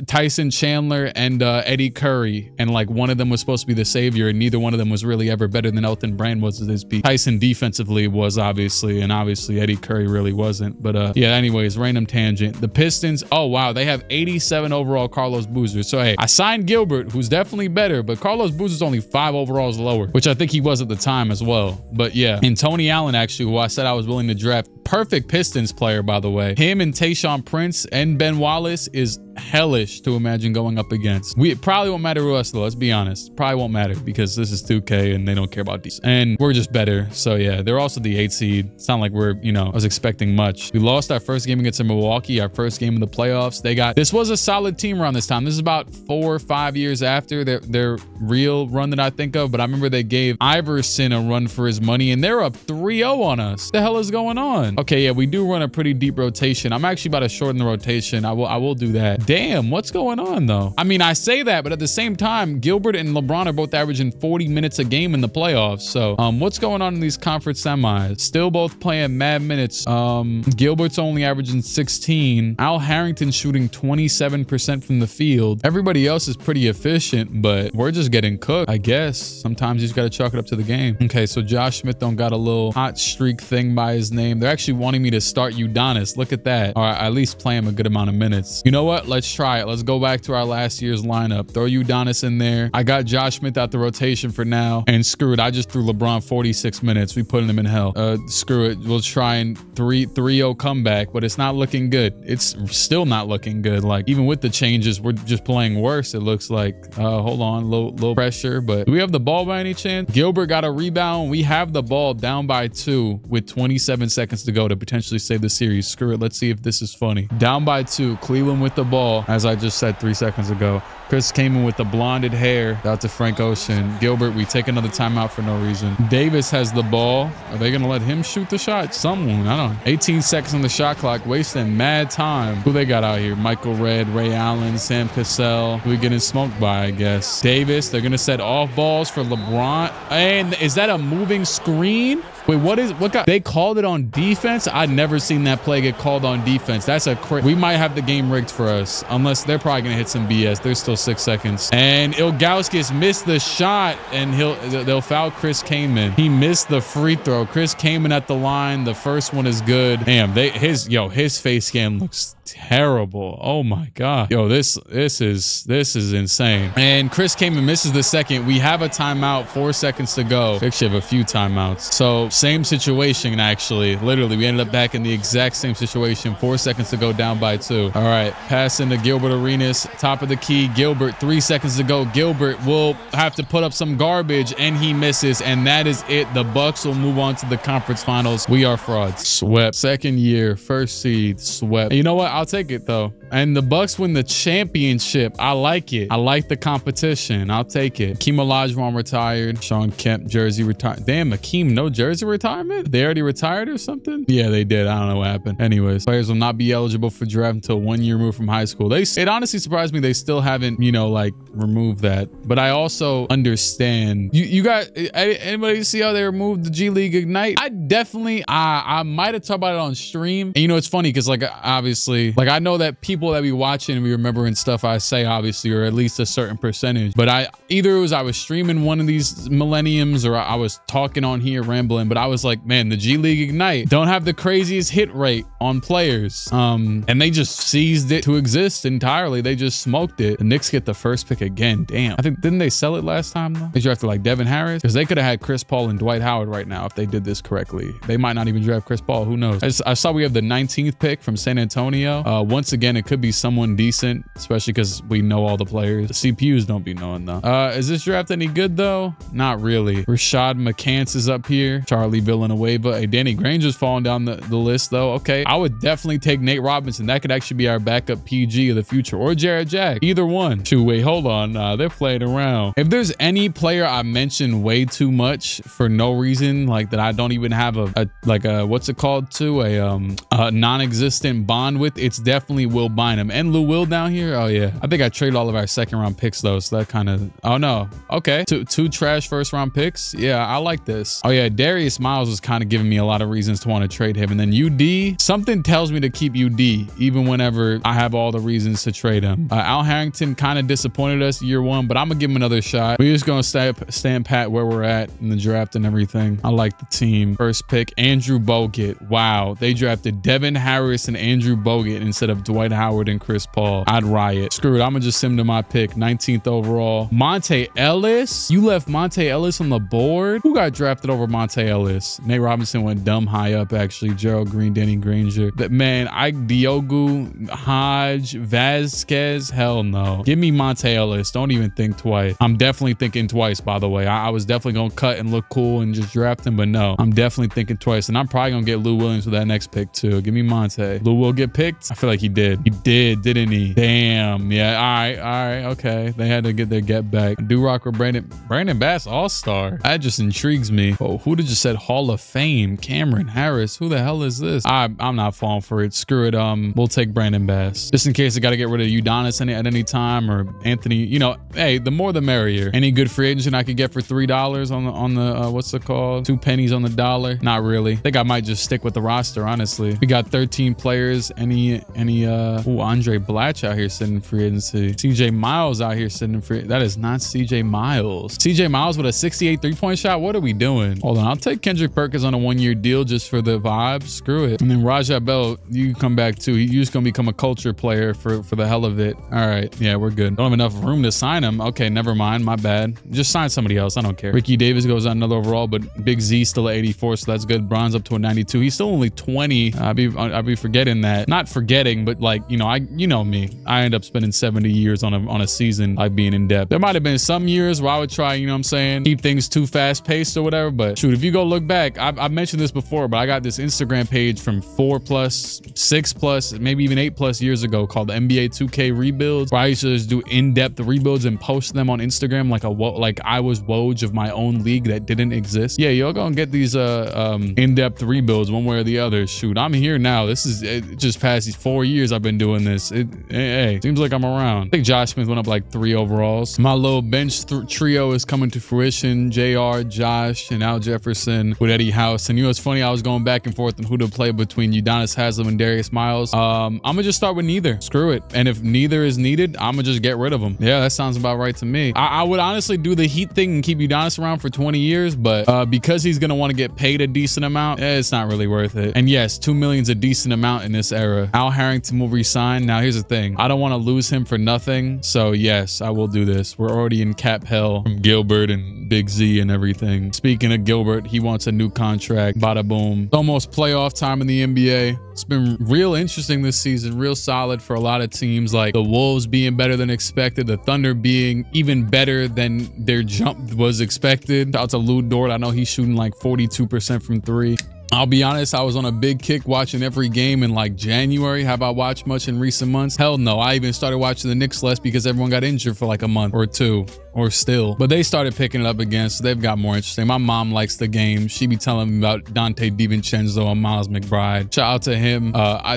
Tyson Chandler and Eddie Curry, and like one of them was supposed to be the savior, and neither one of them was really ever better than Elton Brand was at his peak. Tyson defensively was obviously, and obviously Eddie Curry really wasn't. But yeah, anyways, random tangent. The Pistons, oh wow, they have 87 overall Carlos Boozer. So hey, I signed Gilbert, who's definitely better, but Carlos Boozer's only 5 overalls lower, which I think he was at the time as well. But yeah, and Tony Allen, actually, who I said I was willing to draft, perfect Pistons player, by the way. Him and Tayshaun Prince and Ben Wallace is hellish to imagine going up against. It probably won't matter to us though, let's be honest. Probably won't matter because this is 2K and they don't care about these. And we're just better. So yeah, they're also the 8th seed. It's not like we're, you know, I was expecting much. We lost our first game against Milwaukee, our first game in the playoffs. This was a solid team around this time. This is about 4 or 5 years after their real run that I think of. But I remember they gave Iverson a run for his money and they're up 3-0 on us. What the hell is going on? man. Okay, yeah, we do run a pretty deep rotation. I'm actually about to shorten the rotation. I will do that. Damn, what's going on though? I mean, I say that, but at the same time, Gilbert and LeBron are both averaging 40 minutes a game in the playoffs. So what's going on in these conference semis? Still both playing mad minutes. Gilbert's only averaging 16. Al Harrington's shooting 27% from the field. Everybody else is pretty efficient, but we're just getting cooked, I guess. Sometimes you just got to chalk it up to the game. Okay, so Josh Smith don't got a little hot streak thing by his name. They're actually wanting me to start Udonis. Look at that. Or at least play him a good amount of minutes. You know what? Let's try it. Let's go back to our last year's lineup. Throw Udonis in there. I got Josh Smith out the rotation for now. And screw it. I just threw LeBron 46 minutes. We putting him in hell. Screw it. We'll try and 3-0 comeback, but it's not looking good. It's still not looking good. Like, even with the changes, we're just playing worse, it looks like. Hold on. Low pressure, but do we have the ball by any chance? Gilbert got a rebound. We have the ball down by 2 with 27 seconds to go to potentially save the series. Screw it. Let's see if this is funny. Down by 2. Cleveland with the ball, as I just said 3 seconds ago. Chris came in with the blonded hair. Out to Frank Ocean. Gilbert, we take another timeout for no reason. Davis has the ball. Are they going to let him shoot the shot? Someone, I don't know. 18 seconds on the shot clock, wasting mad time. Who they got out here? Michael Redd, Ray Allen, Sam Cassell. Who we getting smoked by, I guess. Davis, they're going to set off balls for LeBron. And is that a moving screen? Wait, what got, they called it on defense? I'd never seen that play get called on defense. That's we might have the game rigged for us, unless they're probably gonna hit some BS. There's still 6 seconds. And Ilgauskas missed the shot, and they'll foul Chris Kaman. He missed the free throw. Chris Kaman at the line. The first one is good. Damn, his face scan looks terrible. Oh my God. Yo, this is insane. And Chris Kaman misses the second. We have a timeout, 4 seconds to go. We actually have a few timeouts. So same situation, actually. Literally, we ended up back in the exact same situation. 4 seconds to go, down by 2. All right, pass into Gilbert Arenas, top of the key. Gilbert, 3 seconds to go. Gilbert will have to put up some garbage, and he misses, and that is it. The Bucks will move on to the conference finals. We are frauds. Swept. Second year, first seed, swept. You know what? I'll take it though. And the Bucks win the championship. I like it. I like the competition. I'll take it. Akeem Olajuwon retired. Sean Kemp jersey retired. Damn, Akeem, no jersey retirement? They already retired or something? Yeah, they did. I don't know what happened. Anyways, players will not be eligible for draft until 1 year removed from high school. It honestly surprised me they still haven't, you know, like removed that. But I also understand. You got anybody see how they removed the G League Ignite? I definitely, I might have talked about it on stream. And you know, it's funny because like obviously, like I know that people that be watching and be remembering stuff I say, obviously, or at least a certain percentage. But either it was I was streaming one of these millenniums or I was talking on here rambling, but I was like, man, the G League Ignite don't have the craziest hit rate on players. And they just seized it to exist entirely. They just smoked it. The Knicks get the first pick again. Damn. I think, didn't they sell it last time though? They drafted like Devin Harris, because they could have had Chris Paul and Dwight Howard right now if they did this correctly. They might not even draft Chris Paul. Who knows? I saw we have the 19th pick from San Antonio. Once again, it could be someone decent, especially because we know all the players. The CPUs don't be knowing though. Is this draft any good though? Not really. Rashad McCants is up here. Charlie Villanueva. Hey, Danny Granger's falling down the list though. Okay, I would definitely take Nate Robinson. That could actually be our backup PG of the future, or Jared Jack. Either one. Shoot, wait, hold on. They're playing around. If there's any player I mention way too much for no reason, like that I don't even have a what's it called to a non-existent bond with, it's definitely Will Bynum and Lou Will down here. Oh yeah, I think I traded all of our second round picks though, so that kind of, oh no, okay, two trash first round picks. Yeah, I like this. Oh yeah, Darius Miles was kind of giving me a lot of reasons to want to trade him, and then UD, something tells me to keep UD even whenever I have all the reasons to trade him. Al Harrington kind of disappointed us year one, but I'm gonna give him another shot. We're just gonna stand pat where we're at in the draft and everything. I like the team. First pick, Andrew Bogut. Wow, they drafted Devin Harris and Andrew Bogut instead of Dwight Howard and Chris Paul. I'd riot. Screw it, I'm gonna just send him to my pick. 19th overall. Monte Ellis. You left Monte Ellis on the board. Who got drafted over Monte Ellis? Nate Robinson went dumb high up actually. Gerald Green, Danny Granger. But man, Diogu, Hodge, Vasquez. Hell no. Give me Monte Ellis. Don't even think twice. I'm definitely thinking twice, by the way. I was definitely gonna cut and look cool and just draft him, but no, I'm definitely thinking twice. And I'm probably gonna get Lou Williams with that next pick too. Give me Monte. Lou will get picked. I feel like he did. He did, didn't he? Damn. Yeah. All right. Okay. They had to get their get back. Do-Rock or Brandon Bass All-Star. That just intrigues me. Oh, who did just said Hall of Fame? Cameron Harris. Who the hell is this? I'm not falling for it. Screw it. We'll take Brandon Bass. Just in case I got to get rid of Udonis at any time, or Anthony, you know, hey, the more the merrier. Any good free agent I could get for $3 on the what's it called? 2 pennies on the dollar? Not really. I think I might just stick with the roster, honestly. We got 13 players. Andre Blatch out here sitting in free agency. CJ Miles out here sitting in free. That is not CJ Miles. CJ Miles with a 68 3-point shot. What are we doing? Hold on. I'll take Kendrick Perkins on a 1-year deal just for the vibes. Screw it. And then Rajah Bell, you come back too. You're just gonna become a culture player for the hell of it. All right. Yeah, we're good. Don't have enough room to sign him. Okay, never mind. My bad. Just sign somebody else. I don't care. Ricky Davis goes on another overall, but Big Z still at 84, so that's good. Bronze up to a 92. He's still only 20. I'd be forgetting that. Not forgetting, but like, you know me. I end up spending 70 years on a season, like being in depth. There might have been some years where I would try, you know what I'm saying, keep things too fast paced or whatever. But shoot, if you go look back, I've mentioned this before, but I got this Instagram page from 4+, 6+, maybe even 8+ years ago called the NBA 2K Rebuilds, where I used to just do in-depth rebuilds and post them on Instagram like I was Woj of my own league that didn't exist. Yeah, y'all gonna get these in-depth rebuilds one way or the other. Shoot, I'm here now. This is just past these 4 years I've been doing this. Hey, seems like I'm around. I think Josh Smith went up like 3 overalls. My little bench trio is coming to fruition. JR, Josh, and Al Jefferson with Eddie House. And you know what's funny? I was going back and forth on who to play between Udonis Haslem and Darius Miles. I'm gonna just start with neither. Screw it. And if neither is needed, I'm gonna just get rid of them. Yeah, that sounds about right to me. I would honestly do the Heat thing and keep Udonis around for 20 years, but because he's gonna want to get paid a decent amount, it's not really worth it. And yes, $2 million is a decent amount in this era. Al Harrington will resign. Now here's the thing. I don't want to lose him for nothing. So yes, I will do this. We're already in cap hell from Gilbert and Big Z and everything. Speaking of Gilbert, he wants a new contract. Bada boom. It's almost playoff time in the NBA. It's been real interesting this season, real solid for a lot of teams, like the Wolves being better than expected, the Thunder being even better than their jump was expected. Shout out to Lou Dort. I know he's shooting like 42% from 3. I'll be honest, I was on a big kick watching every game in like January. Have I watched much in recent months? Hell no. I even started watching the Knicks less because everyone got injured for like a month or 2. Or still, but they started picking it up again, so they've got more interesting. My mom likes the game. She be telling me about Dante DiVincenzo and Miles McBride. Shout out to him.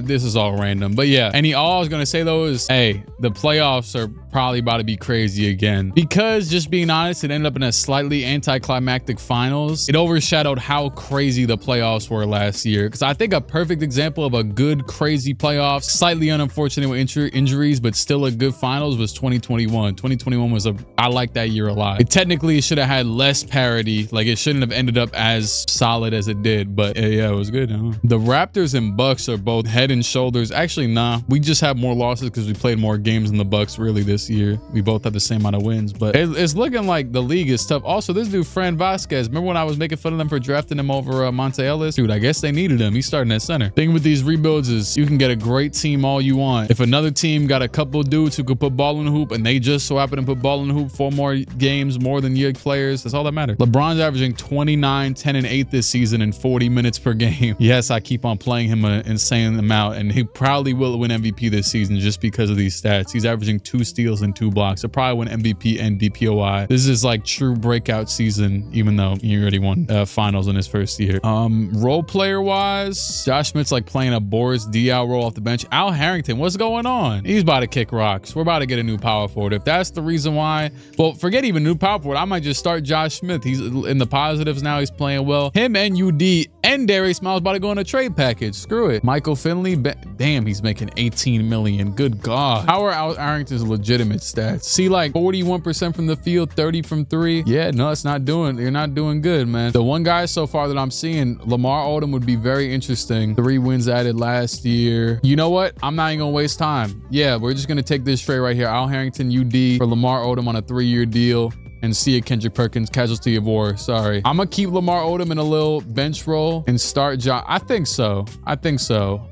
This is all random, but yeah. All I was gonna say though is, hey, the playoffs are probably about to be crazy again, because just being honest, it ended up in a slightly anticlimactic finals. It overshadowed how crazy the playoffs were last year, because I think a perfect example of a good crazy playoffs, slightly unfortunate with injuries, but still a good finals, was 2021. 2021 was I like that year a lot. It technically should have had less parity. Like, it shouldn't have ended up as solid as it did, but yeah, it was good. The Raptors and Bucks are both head and shoulders. Actually, nah, we just have more losses because we played more games than the Bucks really this year. We both have the same amount of wins, but it's looking like the league is tough. Also, this dude Fran Vasquez, remember when I was making fun of them for drafting him over Monte Ellis? Dude, I guess they needed him. He's starting at center. Thing with these rebuilds is you can get a great team all you want. If another team got a couple dudes who could put ball in the hoop and they just so happen to put ball in the hoop 4 more games more than your players, that's all that matters. LeBron's averaging 29, 10, and 8 this season in 40 minutes per game. Yes, I keep on playing him an insane amount, and he probably will win MVP this season just because of these stats. He's averaging 2 steals and 2 blocks. He'll probably win MVP and DPOI. This is like true breakout season, even though he already won finals in his first year. Role player wise, Josh Smith's like playing a Boris Diaw role off the bench. Al Harrington, what's going on? He's about to kick rocks. We're about to get a new power forward. If that's the reason why, well, forget even new power forward. I might just start Josh Smith. He's in the positives now. He's playing well. Him and UD and Darius Miles about to go in a trade package. Screw it. Michael Finley, damn, he's making 18 million. Good God. How are Al Harrington's legitimate stats? See, like 41% from the field, 30 from 3. Yeah, no, it's not doing. You're not doing good, man. The one guy so far that I'm seeing, Lamar Odom, would be very interesting. 3 wins added last year. You know what? I'm not even gonna waste time. Yeah, we're just gonna take this trade right here. Al Harrington, UD for Lamar Odom on a 3-year deal. And see a Kendrick Perkins, casualty of war. Sorry. I'm going to keep Lamar Odom in a little bench role and start Josh. I think so.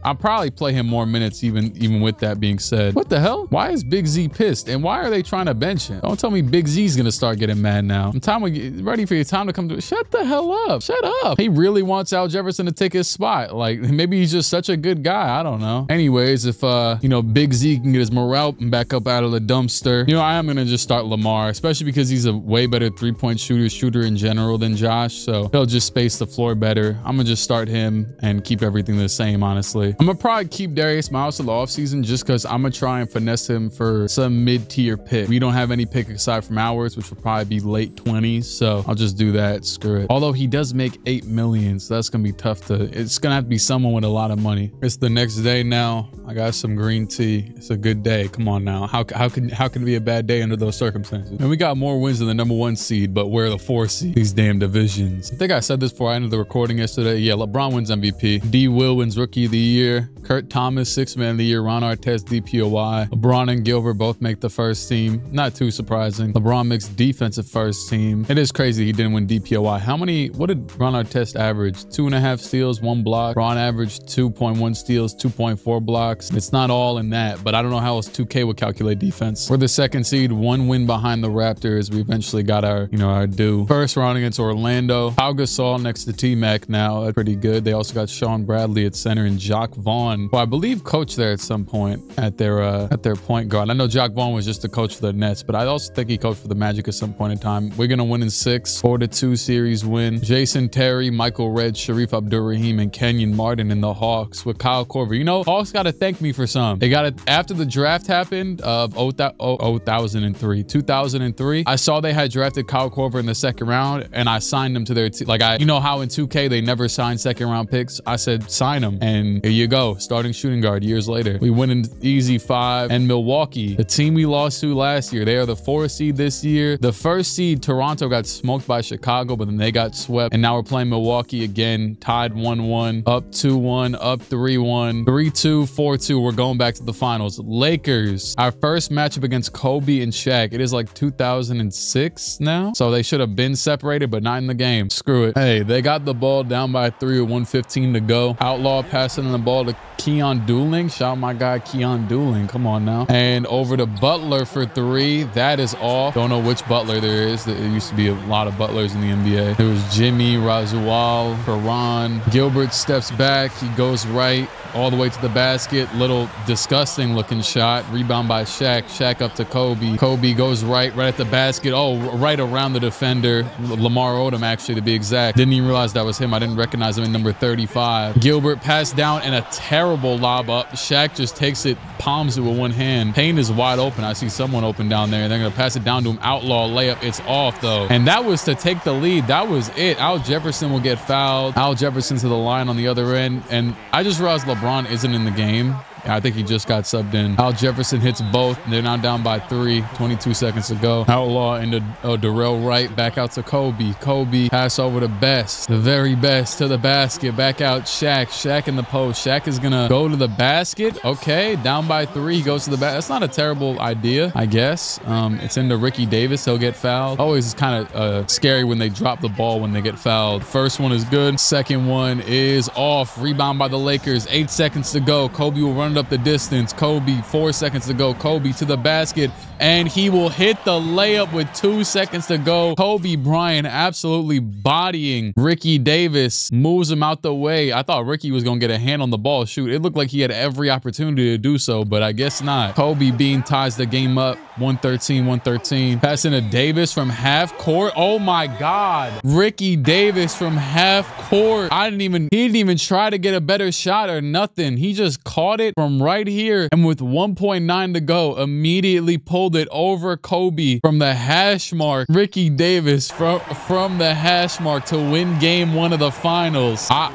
I'll probably play him more minutes even with that being said. What the hell? Why is Big Z pissed? And why are they trying to bench him? Don't tell me Big Z's going to start getting mad now. Ready for your time to come to. Shut the hell up. Shut up. He really wants Al Jefferson to take his spot. Like, maybe he's just such a good guy. I don't know. Anyways, if, you know, Big Z can get his morale back up out of the dumpster, you know, I am going to just start Lamar, especially because he's a way better three-point shooter in general than Josh. So he'll just space the floor better. I'm going to just start him and keep everything the same, honestly. I'm going to probably keep Darius Miles to the offseason just because I'm going to try and finesse him for some mid-tier pick. We don't have any pick aside from ours, which will probably be late 20s. So I'll just do that. Screw it. Although he does make $8 million, so that's going to be tough to, it's going to have to be someone with a lot of money. It's the next day now. I got some green tea. It's a good day. Come on now. How can it be a bad day under those circumstances? And we got more wins than the #1 seed, but we're the 4 seed. These damn divisions. I think I said this before I ended the recording yesterday. Yeah, LeBron wins MVP. D. Will wins Rookie of the Year. Kurt Thomas, 6th Man of the Year. Ron Artest, DPOY. LeBron and Gilbert both make the first team. Not too surprising. LeBron makes defensive first team. It is crazy he didn't win DPOY. What did Ron Artest average? 2.5 steals, 1 block. Ron averaged 2.1 steals, 2.4 blocks. It's not all in that, but I don't know how else 2K would calculate defense. We're the 2nd seed, 1 win behind the Raptors. We eventually got our, you know, our due. First round against Orlando. Pau Gasol next to T-Mac now. That's pretty good. They also got Sean Bradley at center and Jacque Vaughn, who I believe coached there at some point at their point guard. I know Jacque Vaughn was just the coach for the Nets, but I also think he coached for the Magic at some point in time. We're going to win in 6, 4-2 series win. Jason Terry, Michael Redd, Sharif Abdur-Rahim, and Kenyon Martin in the Hawks with Kyle Korver. You know, Hawks got to thank me for some. They got it after the draft happened of 2003. I saw they had drafted Kyle Korver in the 2nd round, and I signed him to their team. Like, you know how in 2K they never sign 2nd round picks? I said, sign him. And here you go, starting shooting guard years later. We win in easy 5. And Milwaukee, the team we lost to last year, they are the 4th seed this year. The 1st seed, Toronto, got smoked by Chicago, but then they got swept. And now we're playing Milwaukee again, tied 1-1, up 2-1, up 3-1, 3-2, 4-2. We're going back to the finals. Lakers, our first matchup against Kobe and Shaq. It is like 2006 now. So they should have been separated, but not in the game. Screw it. Hey, they got the ball down by 3 with 1:15 to go. Outlaw passing the ball to Keon Dooling. Shout out my guy, Keon Dooling. Come on now. And over to Butler for 3. That is off. Don't know which Butler there is. There used to be a lot of Butlers in the NBA. There was Jimmy, Razual, Karan. Gilbert steps back. He goes right all the way to the basket. Little disgusting looking shot. Rebound by Shaq. Shaq up to Kobe. Kobe goes right at the basket. Oh, right around the defender. Lamar Odom, actually, to be exact. Didn't even realize that was him. I didn't recognize him in number 35. Gilbert passed down and a terrible lob up. Shaq just takes it, palms it with one hand. Payne is wide open. I see someone open down there. They're going to pass it down to him. Outlaw layup. It's off, though. And that was to take the lead. That was it. Al Jefferson will get fouled. Al Jefferson to the line on the other end. And I just realized LeBron isn't in the game. I think he just got subbed in. Al Jefferson hits both. They're now down by 3. 22 seconds to go. Outlaw into Darrell Wright. Back out to Kobe. Kobe pass over to Best. The very best to the basket. Back out Shaq. Shaq in the post. Shaq is going to go to the basket. Okay. Down by 3. He goes to the basket. That's not a terrible idea, I guess. It's into Ricky Davis. He'll get fouled. Always kind of scary when they drop the ball when they get fouled. First one is good. Second one is off. Rebound by the Lakers. 8 seconds to go. Kobe will run up the distance. Kobe, 4 seconds to go. Kobe to the basket, and he will hit the layup with 2 seconds to go. Kobe Bryant absolutely bodying Ricky Davis, moves him out the way. I thought Ricky was going to get a hand on the ball. Shoot, it looked like he had every opportunity to do so, but I guess not. Kobe Bean ties the game up. 113. Passing to Davis from half court. Oh my God. Ricky Davis from half court. He didn't even try to get a better shot or nothing. He just caught it from right here, and with 1.9 to go, immediately pulled it over Kobe from the hash mark. Ricky Davis from the hash mark to win game 1 of the finals. I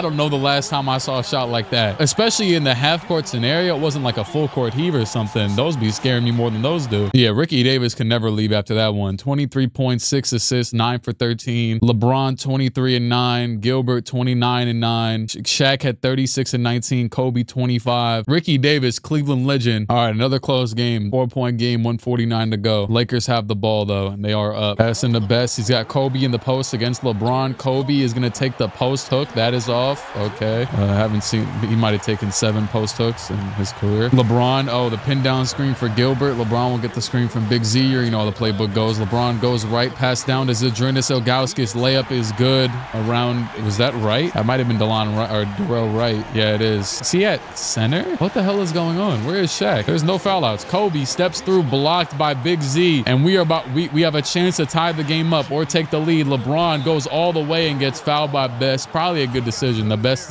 don't know the last time I saw a shot like that, especially in the half court scenario. It wasn't like a full court heave or something. Those be scaring me more than those do. Yeah, Ricky Davis can never leave after that one. 23 points, 6 assists, 9 for 13. LeBron 23 and 9. Gilbert 29 and 9. Shaq had 36 and 19. Kobe Kobe 25. Ricky Davis, Cleveland legend. All right, another close game. 4-point game, 1:49 to go. Lakers have the ball though, and they are up. Passing the best. He's got Kobe in the post against LeBron. Kobe is gonna take the post hook. That is off. Okay. I haven't seen, he might have taken 7 post hooks in his career. LeBron, oh, the pin down screen for Gilbert. LeBron will get the screen from Big Z. You know how the playbook goes. LeBron goes right, pass down to Zydrunas Ilgauskas. Layup is good. Around, was that right? That might have been Delon right, or Darrell Wright. Yeah, it is. Is he at center? What the hell is going on? Where is Shaq? There's no foul outs. Kobe steps through, blocked by Big Z, and we have a chance to tie the game up or take the lead. LeBron goes all the way and gets fouled by Best. Probably a good decision. The best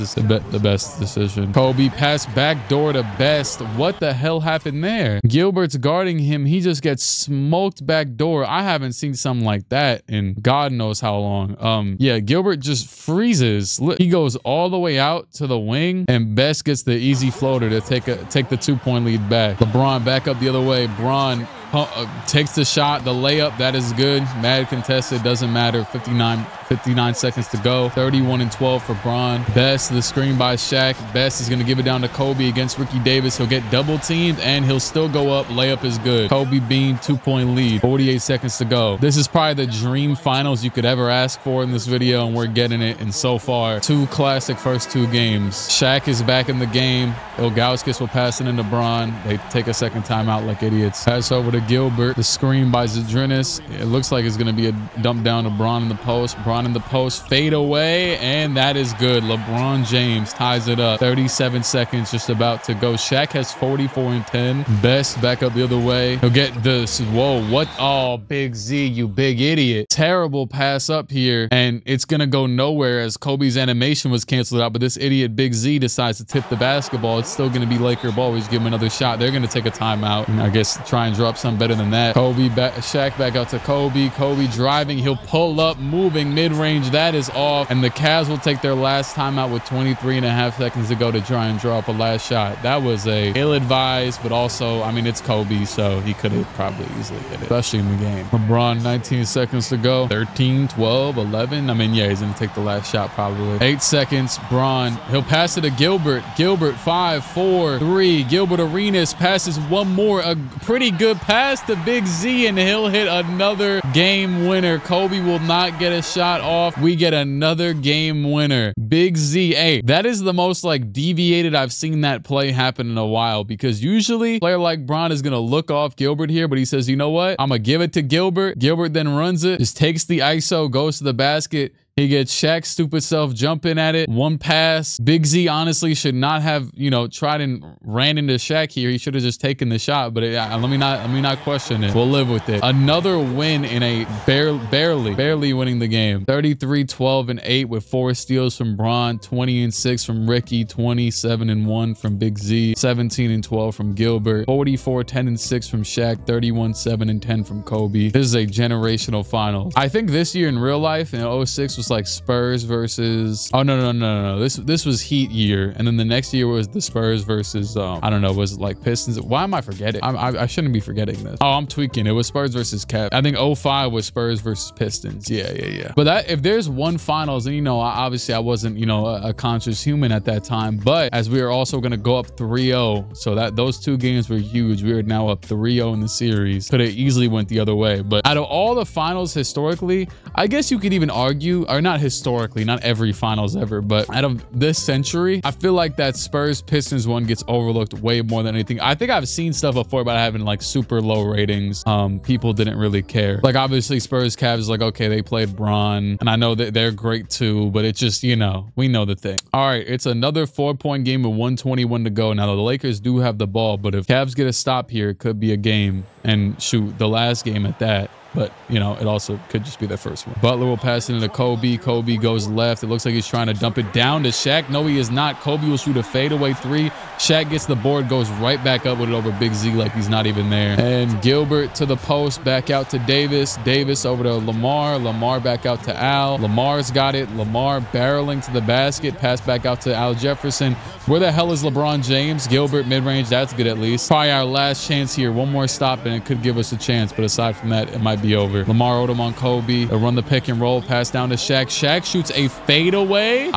decision. Kobe pass back door to Best. What the hell happened there? Gilbert's guarding him. He just gets smoked back door. I haven't seen something like that in God knows how long. Yeah, Gilbert just freezes. He goes all the way out to the wing, and Best gets the easy floater to take the 2-point lead back. LeBron back up the other way. Bron takes the shot, the layup. That is good. Mad contested, doesn't matter. 59 seconds to go. 31-12 for Bron. Best, the screen by Shaq. Best is going to give it down to Kobe against Ricky Davis. He'll get double teamed and he'll still go up. Layup is good. Kobe Bean, 2-point lead. 48 seconds to go. This is probably the dream finals you could ever ask for in this video, and we're getting it. And so far, 2 classic first 2 games. Shaq is back in the game. Ilgauskas will pass it into Bron. They take a second timeout like idiots. Pass over to Gilbert. The screen by Zydrunas. It looks like it's going to be a dump down to Bron in the post. Bron in the post. Fade away. And that is good. LeBron James ties it up. 37 seconds just about to go. Shaq has 44 and 10. Best back up the other way. He'll get this. Whoa. What? Oh, Big Z, you big idiot. Terrible pass up here. And it's going to go nowhere as Kobe's animation was canceled out. But this idiot Big Z decides to tip the basketball. It's still going to be Laker ball. He's giving another shot. They're going to take a timeout. And I guess try and drop something better than that. Kobe back, Shaq back out to Kobe. Kobe driving. He'll pull up, moving mid-range. That is off. And the Cavs will take their last timeout with 23.5 seconds to go to try and draw up a last shot. That was a ill-advised, but also, I mean, it's Kobe, so he could have probably easily hit it, especially in the game. LeBron, 19 seconds to go. 13, 12, 11. I mean, yeah, he's going to take the last shot probably. 8 seconds. Bron, he'll pass it to Gilbert. Gilbert, 5, 4, 3. Gilbert Arenas passes one more. A pretty good pass to Big Z, and he'll hit another game winner. Kobe will not get a shot off. We get another game winner. Big Z. Hey, that is the most like deviated I've seen that play happen in a while, because usually a player like Bron is going to look off Gilbert here, but he says, you know what? I'm going to give it to Gilbert. Gilbert then runs it, just takes the ISO, goes to the basket. He gets Shaq's stupid self jumping at it. One pass. Big Z honestly should not have, you know, tried and ran into Shaq here. He should have just taken the shot, but let me not question it. We'll live with it. Another win in a barely winning the game. 33, 12, and 8 with 4 steals from Bron, 20 and 6 from Ricky, 27 and 1 from Big Z, 17 and 12 from Gilbert, 44, 10 and 6 from Shaq, 31, 7 and 10 from Kobe. This is a generational final. I think this year in real life in 06 was like Spurs versus, oh no, this was Heat year, and then the next year was the Spurs versus I don't know, was it like Pistons? Why am I forgetting? I shouldn't be forgetting this. Oh, I'm tweaking. It was Spurs versus Cavs. I think 05 was Spurs versus Pistons. Yeah. But that, if there's one finals, and you know, obviously I wasn't, you know, a conscious human at that time, but as we are also going to go up 3-0, so that those 2 games were huge. We are now up 3-0 in the series. Could have easily went the other way, but out of all the finals historically, I guess you could even argue, or not historically, not every finals ever, but out of this century, I feel like that Spurs Pistons one gets overlooked way more than anything. I think I've seen stuff before about having like super low ratings. People didn't really care. Like obviously Spurs Cavs is like, okay, they played Bron, and I know that they're great too, but it's just, you know, we know the thing. All right, it's another 4-point game with 1:21 to go. Now the Lakers do have the ball, but if Cavs get a stop here, it could be a game, and shoot, the last game at that. But, you know, it also could just be the first one. Butler will pass it into Kobe. Kobe goes left. It looks like he's trying to dump it down to Shaq. No, he is not. Kobe will shoot a fadeaway 3. Shaq gets the board, goes right back up with it over Big Z like he's not even there. And Gilbert to the post, back out to Davis. Davis over to Lamar. Lamar back out to Al. Lamar's got it. Lamar barreling to the basket. Pass back out to Al Jefferson. Where the hell is LeBron James? Gilbert mid-range. That's good at least. Probably our last chance here. One more stop and it could give us a chance. But aside from that, it might be over. Lamar Odom on Kobe. They'll run the pick and roll. Pass down to Shaq. Shaq shoots a fadeaway.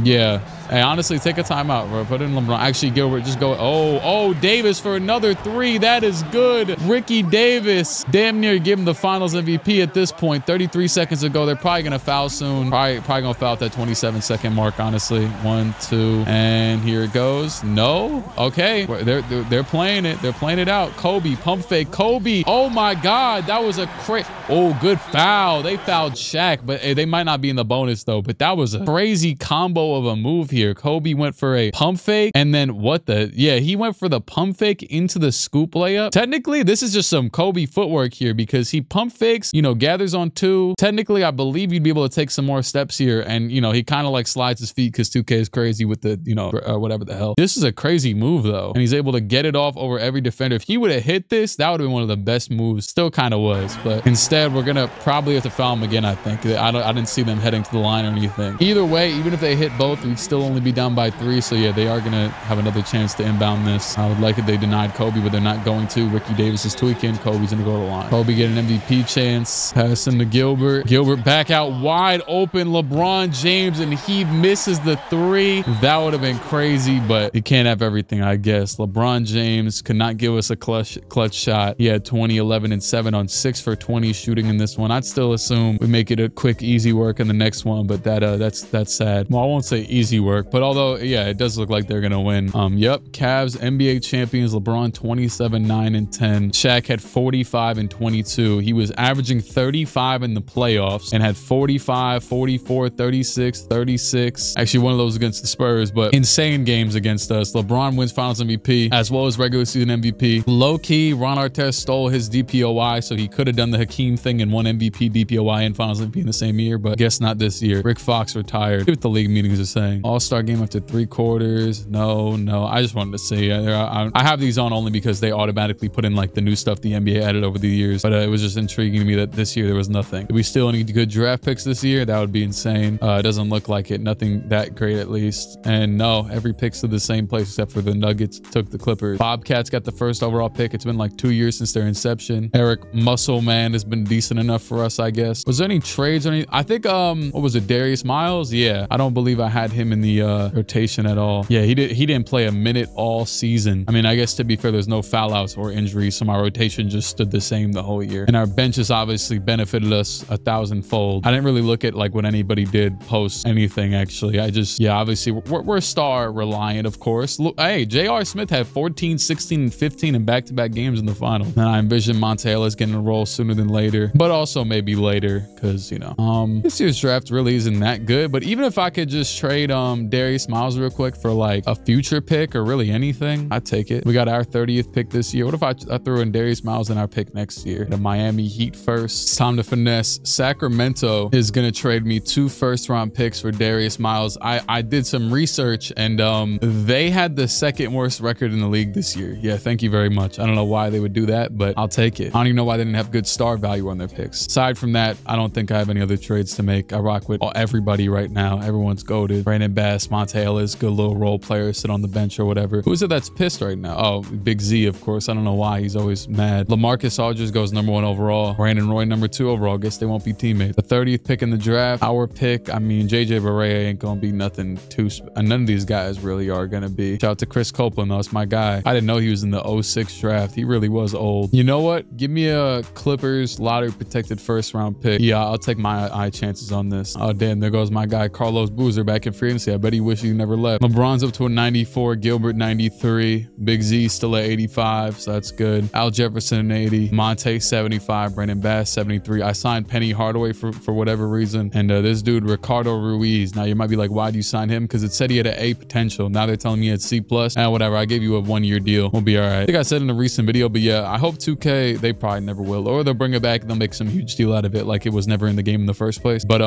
Yeah. Hey, honestly, take a timeout, bro. Put in LeBron. Actually, Gilbert, just go. Oh, Davis for another 3. That is good. Ricky Davis damn near give him the finals MVP at this point. 33 seconds ago. They're probably going to foul soon. Probably going to foul at that 27-second mark, honestly. 1, 2, and here it goes. No. Okay. They're playing it. They're playing it out. Kobe, pump fake. Kobe. Oh, my God. That was a crazy. Oh, good foul. They fouled Shaq, but they might not be in the bonus, though. But that was a crazy combo of a move here. Kobe went for a pump fake, and then he went for the pump fake into the scoop layup. Technically, this is just some Kobe footwork here because he pump fakes, gathers on 2. Technically, I believe you'd be able to take some more steps here, and, he kind of like slides his feet because 2K is crazy with the, whatever the hell. This is a crazy move, though, and he's able to get it off over every defender. If he would have hit this, that would have been one of the best moves. Still kind of was, but instead, we're going to probably have to foul him again, I think. I didn't see them heading to the line or anything. Either way, even if they hit both, we'd still only be down by 3. So yeah, they are going to have another chance to inbound this. I would like it they denied Kobe, but they're not going to. Ricky Davis is tweaking. Kobe's going to go to the line. Kobe get an MVP chance. Pass him to Gilbert. Gilbert back out wide open. LeBron James, and he misses the 3. That would have been crazy, but you can't have everything, I guess. LeBron James could not give us a clutch shot. He had 20, 11, and 7 on 6 for 20 shooting in this one. I'd still assume we make it a quick, easy work in the next one, but that's sad. Well, I won't say easy work, but although, yeah, it does look like they're gonna win. Yep, Cavs NBA champions. LeBron 27, 9, and 10. Shaq had 45 and 22. He was averaging 35 in the playoffs and had 45, 44, 36, 36. Actually, one of those against the Spurs, but insane games against us. LeBron wins Finals MVP as well as regular season MVP. Low key, Ron Artest stole his DPOY, so he could have done the Hakeem thing and won MVP, DPOY, and Finals MVP in the same year, but guess not this year. Rick Fox retired. See what the league meetings are saying. All-star game after 3 quarters. No. I just wanted to see. I have these on only because they automatically put in like the new stuff the NBA added over the years, but it was just intriguing to me that this year there was nothing. Did we steal any good draft picks this year? That would be insane. It doesn't look like it. Nothing that great at least. And no, every pick's to the same place except for the Nuggets took the Clippers. Bobcats got the first overall pick. It's been like 2 years since their inception. Eric Muscle Man has been decent enough for us, I guess. Was there any trades or anything? I think, what was it, Darius Miles? Yeah, I don't believe I had him in the rotation at all. Yeah, he didn't play a minute all season. I mean, I guess to be fair, there's no foul outs or injuries, so my rotation just stood the same the whole year. And our benches obviously benefited us 1,000-fold. I didn't really look at like what anybody did post anything, actually. Obviously, we're star reliant, of course. Look, hey, J.R. Smith had 14, 16, and 15 in back-to-back games in the final. And I envision Monte Ellis getting a role sooner than later, but also maybe later because, this year's draft really isn't that good. But even if I could just trade Darius Miles real quick for like a future pick or really anything, I'd take it. We got our 30th pick this year. What if I threw in Darius Miles in our pick next year? The Miami Heat first. It's time to finesse. Sacramento is going to trade me 2 first-round picks for Darius Miles. I did some research, and they had the 2nd worst record in the league this year. Yeah, thank you very much. I don't know why they would do that, but I'll take it. I don't even know why they didn't have good star value on their picks. Aside from that, I don't think I have any other trades to make. I rock with everybody right now. Everyone's goated. Brandon Bass, Monte Ellis, good little role player, sit on the bench or whatever. Who is it that's pissed right now? Oh, Big Z, of course. I don't know why. He's always mad. LaMarcus Aldridge goes #1 overall. Brandon Roy #2 overall. Guess they won't be teammates. The 30th pick in the draft. Our pick. I mean, JJ Barea ain't gonna be nothing too. None of these guys really are gonna be. Shout out to Chris Copeland, though. That's my guy. I didn't know he was in the 06 draft. He really was old. You know what? Give me a Clippers lottery protected 1st-round pick. Yeah, I'll take my eye chances on this. Oh, damn. There goes my guy, Carlos Boozer, back in free agency. I bet he wished he never left. LeBron's up to a 94. Gilbert 93. Big Z still at 85, so that's good. Al Jefferson an 80. Monte 75. Brandon Bass 73. I signed Penny Hardaway for whatever reason. And this dude, Ricardo Ruiz. Now, you might be like, why do you sign him? Because it said he had an A potential. Now they're telling me he had C+. Whatever. I gave you a 1-year deal. We'll be all right. I think I said in a recent video, but yeah, I hope 2K, they probably never will. Or they'll bring it back and they'll make some huge deal out of it like it was never in the game in the first place. But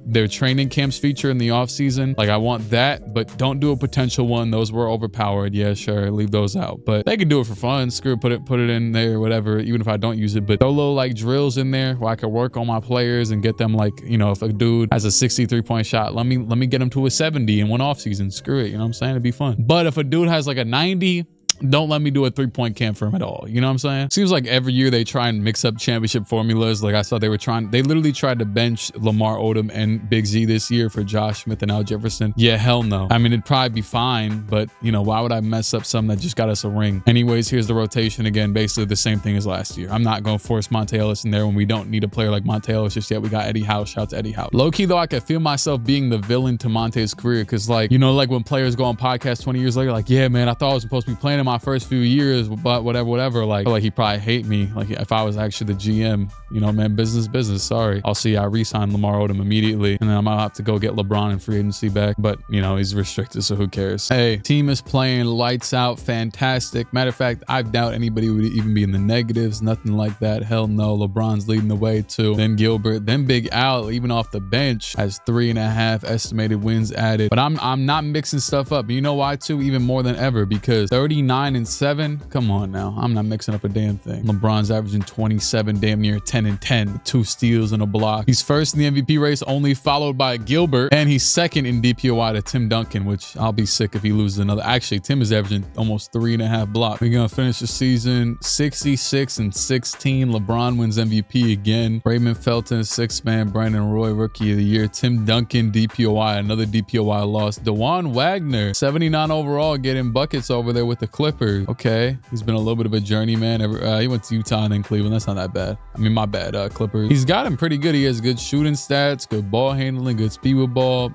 their training camps feature in the offseason, like I want that, but don't do a potential one. Those were overpowered. Yeah, sure. Leave those out. But they can do it for fun. Screw it, put it in there, whatever, even if I don't use it. But throw little like drills in there where I can work on my players and get them like, if a dude has a 63-point shot, let me get him to a 70 in one offseason. Screw it. You know what I'm saying? It'd be fun. But if a dude has like a 90, don't let me do a 3-point camp for him at all. You know what I'm saying? Seems like every year they try and mix up championship formulas. Like I saw they literally tried to bench Lamar Odom and Big Z this year for Josh Smith and Al Jefferson. Yeah, hell no. I mean, it'd probably be fine, but you know, why would I mess up something that just got us a ring? Anyways, here's the rotation again, basically the same thing as last year. I'm not going to force Monte Ellis in there when we don't need a player like Monte Ellis just yet. We got Eddie Howe. Shout out to Eddie Howe. Low key though, I could feel myself being the villain to Monte's career, because like, you know, like when players go on podcasts 20 years later, like, yeah, man, I thought I was supposed to be playing in my first few years, but whatever. Like, I feel like he probably hate me. Like if I was actually the GM, you know, man, business. Sorry. I'll see I re-sign Lamar Odom immediately, and then I might have to go get LeBron in free agency back. But you know, he's restricted, so who cares? Hey, team is playing lights out, fantastic. Matter of fact, I doubt anybody would even be in the negatives. Nothing like that. Hell no. LeBron's leading the way too. Then Gilbert, then Big Al, even off the bench, has 3.5 estimated wins added. But I'm not mixing stuff up. You know why too? Even more than ever, because 39-7. Come on now. I'm not mixing up a damn thing. LeBron's averaging 27, damn near 10-10, with 2 steals and a block. He's first in the MVP race, only followed by Gilbert, and he's second in DPOI to Tim Duncan, which I'll be sick if he loses another. Actually, Tim is averaging almost 3.5 blocks. We're gonna finish the season 66-16. LeBron wins MVP again. Raymond Felton, 6th man. Brandon Roy, Rookie of the Year. Tim Duncan, DPOI, another DPOI loss. DeJuan Wagner, 79 overall, getting buckets over there with the Clippers. Okay, he's been a little bit of a journeyman. He went to Utah and then Cleveland. That's not that bad. I mean, my bad, Clippers. He's got him pretty good. He has good shooting stats, good ball handling, good speed with ball,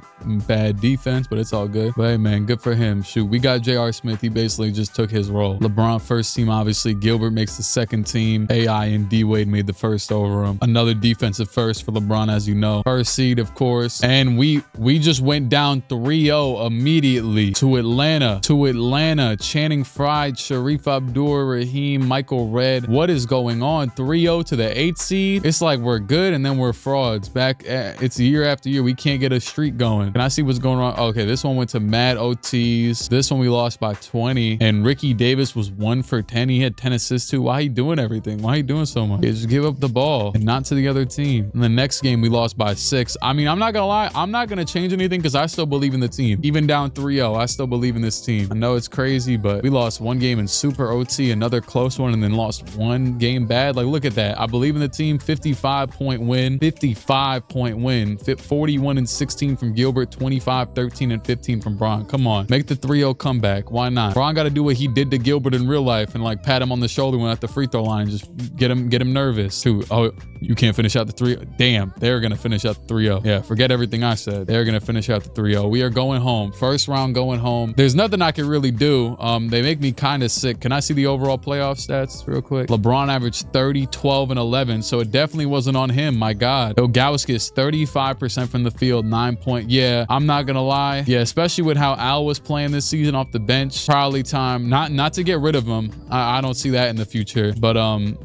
bad defense, but it's all good. But hey, man, good for him. Shoot, we got J.R. Smith. He basically just took his role. LeBron first team, obviously. Gilbert makes the second team. AI and D-Wade made the first over him. Another defensive first for LeBron, as you know. First seed, of course. And we just went down 3-0 immediately to Atlanta. Channing Frye, Sharif Abdur-Rahim, Michael Redd. What is going on? 3-0 to the 8th seed. It's like we're good and then we're frauds. It's year after year. We can't get a streak going. Can I see what's going on? Okay, this one went to mad OTs. This one we lost by 20. And Ricky Davis was 1 for 10. He had 10 assists too. Why he doing everything? Why he doing so much? Yeah, just give up the ball and not to the other team. And the next game we lost by 6. I mean, I'm not gonna lie. I'm not gonna change anything because I still believe in the team. Even down 3-0, I still believe in this team. I know it's crazy, but we lost one game in super OT, another close one, and then lost one game bad. Like, look at that. I believe in the team. 55-point win. 55-point win. 41-16 from Gilbert. 25-13-15 from Bron. Come on. Make the 3-0 comeback. Why not? Bron got to do what he did to Gilbert in real life and like pat him on the shoulder when at the free throw line and just get him nervous. Too. Oh, you can't finish out the 3-0. Damn, they're going to finish out the 3-0. Yeah, forget everything I said. They're going to finish out the 3-0. We are going home. First round going home. There's nothing I can really do. They make me kind of sick. Can I see the overall playoff stats real quick? LeBron averaged 30, 12, and 11, so it definitely wasn't on him. My God. Ilgauskas, 35% from the field, 9 point. Yeah, I'm not going to lie. Yeah, especially with how Al was playing this season off the bench. Probably time not to get rid of him. I don't see that in the future, but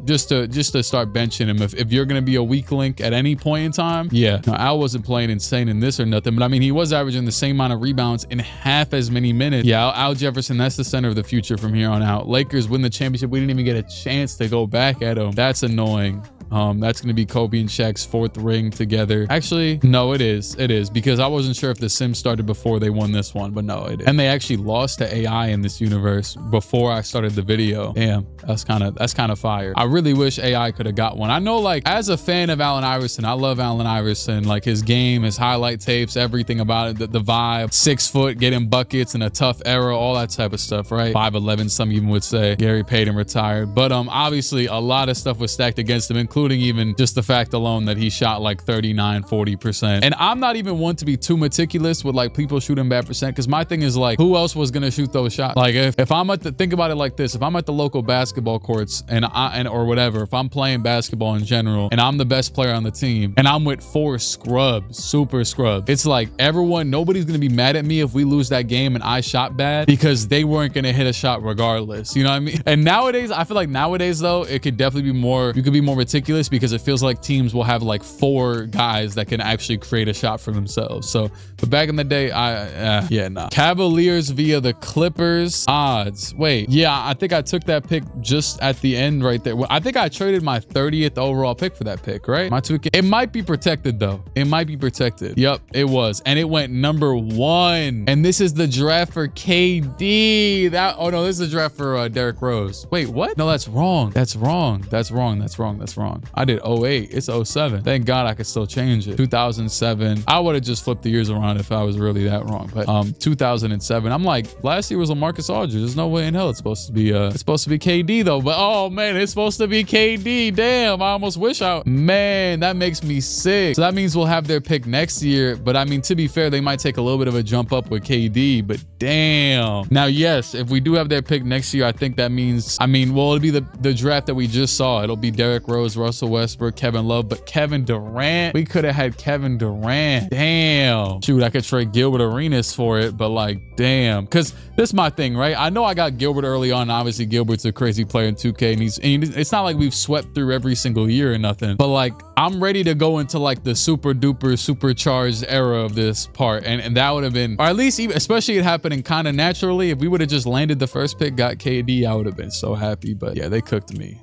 just to start benching him if you're going to be a weak link at any point in time. Yeah, no, Al wasn't playing insane in this or nothing, but I mean, he was averaging the same amount of rebounds in half as many minutes. Yeah, Al Jefferson, that's the center of the future from here on out. Lakers win the championship. We didn't even get a chance to go back at him. That's annoying. That's going to be Kobe and Shaq's 4th ring together. Actually, no, it is because I wasn't sure if the Sims started before they won this one, but no, it is. And they actually lost to AI in this universe before I started the video. Damn, that's kind of fire. I really wish AI could have got one. I know, like, as a fan of Allen Iverson, I love Allen Iverson, like his game, his highlight tapes, everything about it, the vibe, 6 foot, getting buckets in a tough era, all that type of stuff, right? 5'11", some even would say. Gary Payton retired, but obviously a lot of stuff was stacked against him, including even just the fact alone that he shot like 39-40%. And I'm not even one to be too meticulous with like people shooting bad percent, because my thing is like, who else was gonna shoot those shots? Like if I'm at the, think about it like this, if I'm at the local basketball courts and or whatever, if I'm playing basketball in general and I'm the best player on the team and I'm with 4 scrubs, super scrubs, it's like nobody's gonna be mad at me if we lose that game and I shot bad, because they weren't gonna hit a shot regardless. You know what I mean? And nowadays, I feel like nowadays though, it could definitely be more, you could be more meticulous ridiculous because it feels like teams will have like 4 guys that can actually create a shot for themselves. So, but back in the day, yeah, nah. Cavaliers via the Clippers odds. Wait, yeah, I think I took that pick just at the end right there. I think I traded my 30th overall pick for that pick, right? It might be protected though. It might be protected. Yep, it was. And it went number 1. And this is the draft for KD. Oh no, this is the draft for Derrick Rose. Wait, what? No, that's wrong. That's wrong. That's wrong. That's wrong. That's wrong. I did 08. It's 07. Thank God I could still change it. 2007. I would have just flipped the years around if I was really that wrong. But 2007. I'm like, last year was LaMarcus Aldridge. There's no way in hell it's supposed to be KD though. But oh man, it's supposed to be KD. Damn, I almost wish man, that makes me sick. So that means we'll have their pick next year. But I mean, to be fair, they might take a little bit of a jump up with KD, but damn. Now, yes, if we do have their pick next year, I think that means, I mean, well, it'll be the draft that we just saw. It'll be Derrick Rose, Russell Westbrook, Kevin Love, but Kevin Durant, we could have had Kevin Durant. Damn. Shoot, I could trade Gilbert Arenas for it, but like, damn. Because this is my thing, right? I know I got Gilbert early on. Obviously, Gilbert's a crazy player in 2K, and it's not like we've swept through every single year or nothing, but like, I'm ready to go into like the super duper supercharged era of this part. And that would have been, or at least even, especially it happening kind of naturally. If we would have just landed the first pick, got KD, I would have been so happy. But yeah, they cooked me.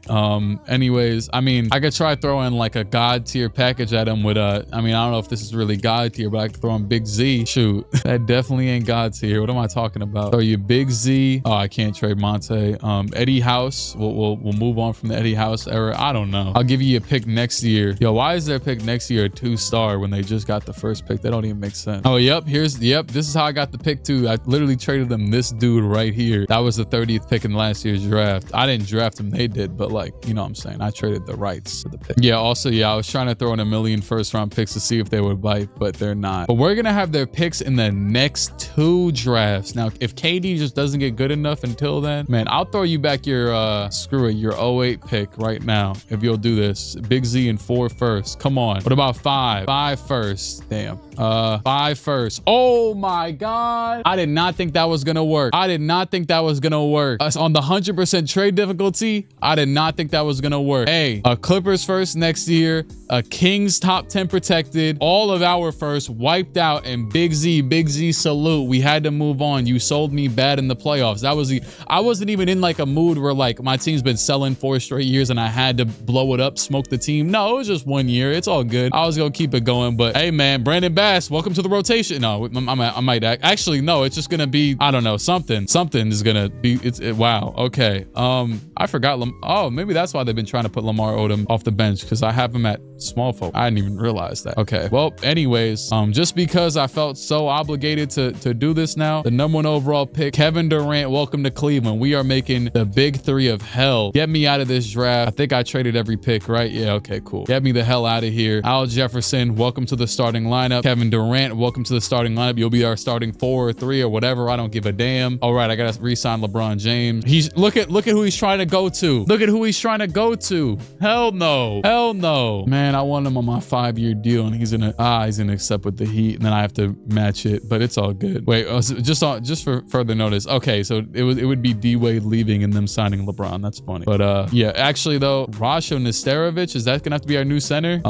Anyways, I mean, I could try throwing like a god tier package at him with I mean, I don't know if this is really god tier, but I could throw him Big Z. Shoot, that definitely ain't god tier. What am I talking about? Throw you Big Z. Oh, I can't trade Monte. Eddie House. We'll move on from the Eddie House era. I don't know. I'll give you a pick next year. Yo, why is their pick next year a 2-star when they just got the first pick? That don't even make sense. Oh, yep. This is how I got the pick too. I literally traded them this dude right here. That was the 30th pick in last year's draft. I didn't draft him. They did, but like, you know what I'm saying? I traded the rights to the pick. Yeah, also, yeah, I was trying to throw in 1 million first-round picks to see if they would bite, but they're not. But we're going to have their picks in the next 2 drafts. Now, if KD just doesn't get good enough until then, man, I'll throw you back your, screw it, your 08 pick right now if you'll do this. Big Z and 4 first. Come on. What about 5? 5 first. Damn. 5 first. Oh my God. I did not think that was gonna work. I did not think that was gonna work. On the 100% trade difficulty, I did not think that was gonna work. Hey, a Clippers first next year, a Kings top 10 protected, all of our first wiped out, and Big Z salute. We had to move on. You sold me bad in the playoffs. That was I wasn't even in like a mood where like my team's been selling 4 straight years and I had to blow it up, smoke the team. No, it was just 1 year. It's all good. I was gonna keep it going, but hey man, Brandon Bass, welcome to the rotation. No, I might actually, no, it's just gonna be, I don't know, something is gonna be, wow. Okay. I forgot. Oh, maybe that's why they've been trying to put Lamar Odom off the bench, because I have him at small forward. I didn't even realize that. Okay. Well, anyways, just because I felt so obligated to do this now, the #1 overall pick, Kevin Durant, welcome to Cleveland. We are making the big 3 of hell. Get me out of this draft. I think I traded every pick, right? Yeah. Okay, cool. Get me the hell out of here. Al Jefferson, welcome to the starting lineup. Kevin Durant, welcome to the starting lineup. You'll be our starting 4 or 3 or whatever. I don't give a damn. All right, I gotta re-sign LeBron James. Look at who he's trying to go to. Look at who he's trying to go to. Hell no. Hell no. Man, I want him on my 5-year deal, and he's gonna accept with the Heat, and then I have to match it. But it's all good. Wait, just for further notice. Okay, so it would be D-Wade leaving and them signing LeBron. That's funny. But yeah, actually though, Rasho Nesterovic, is that gonna have to be our new center?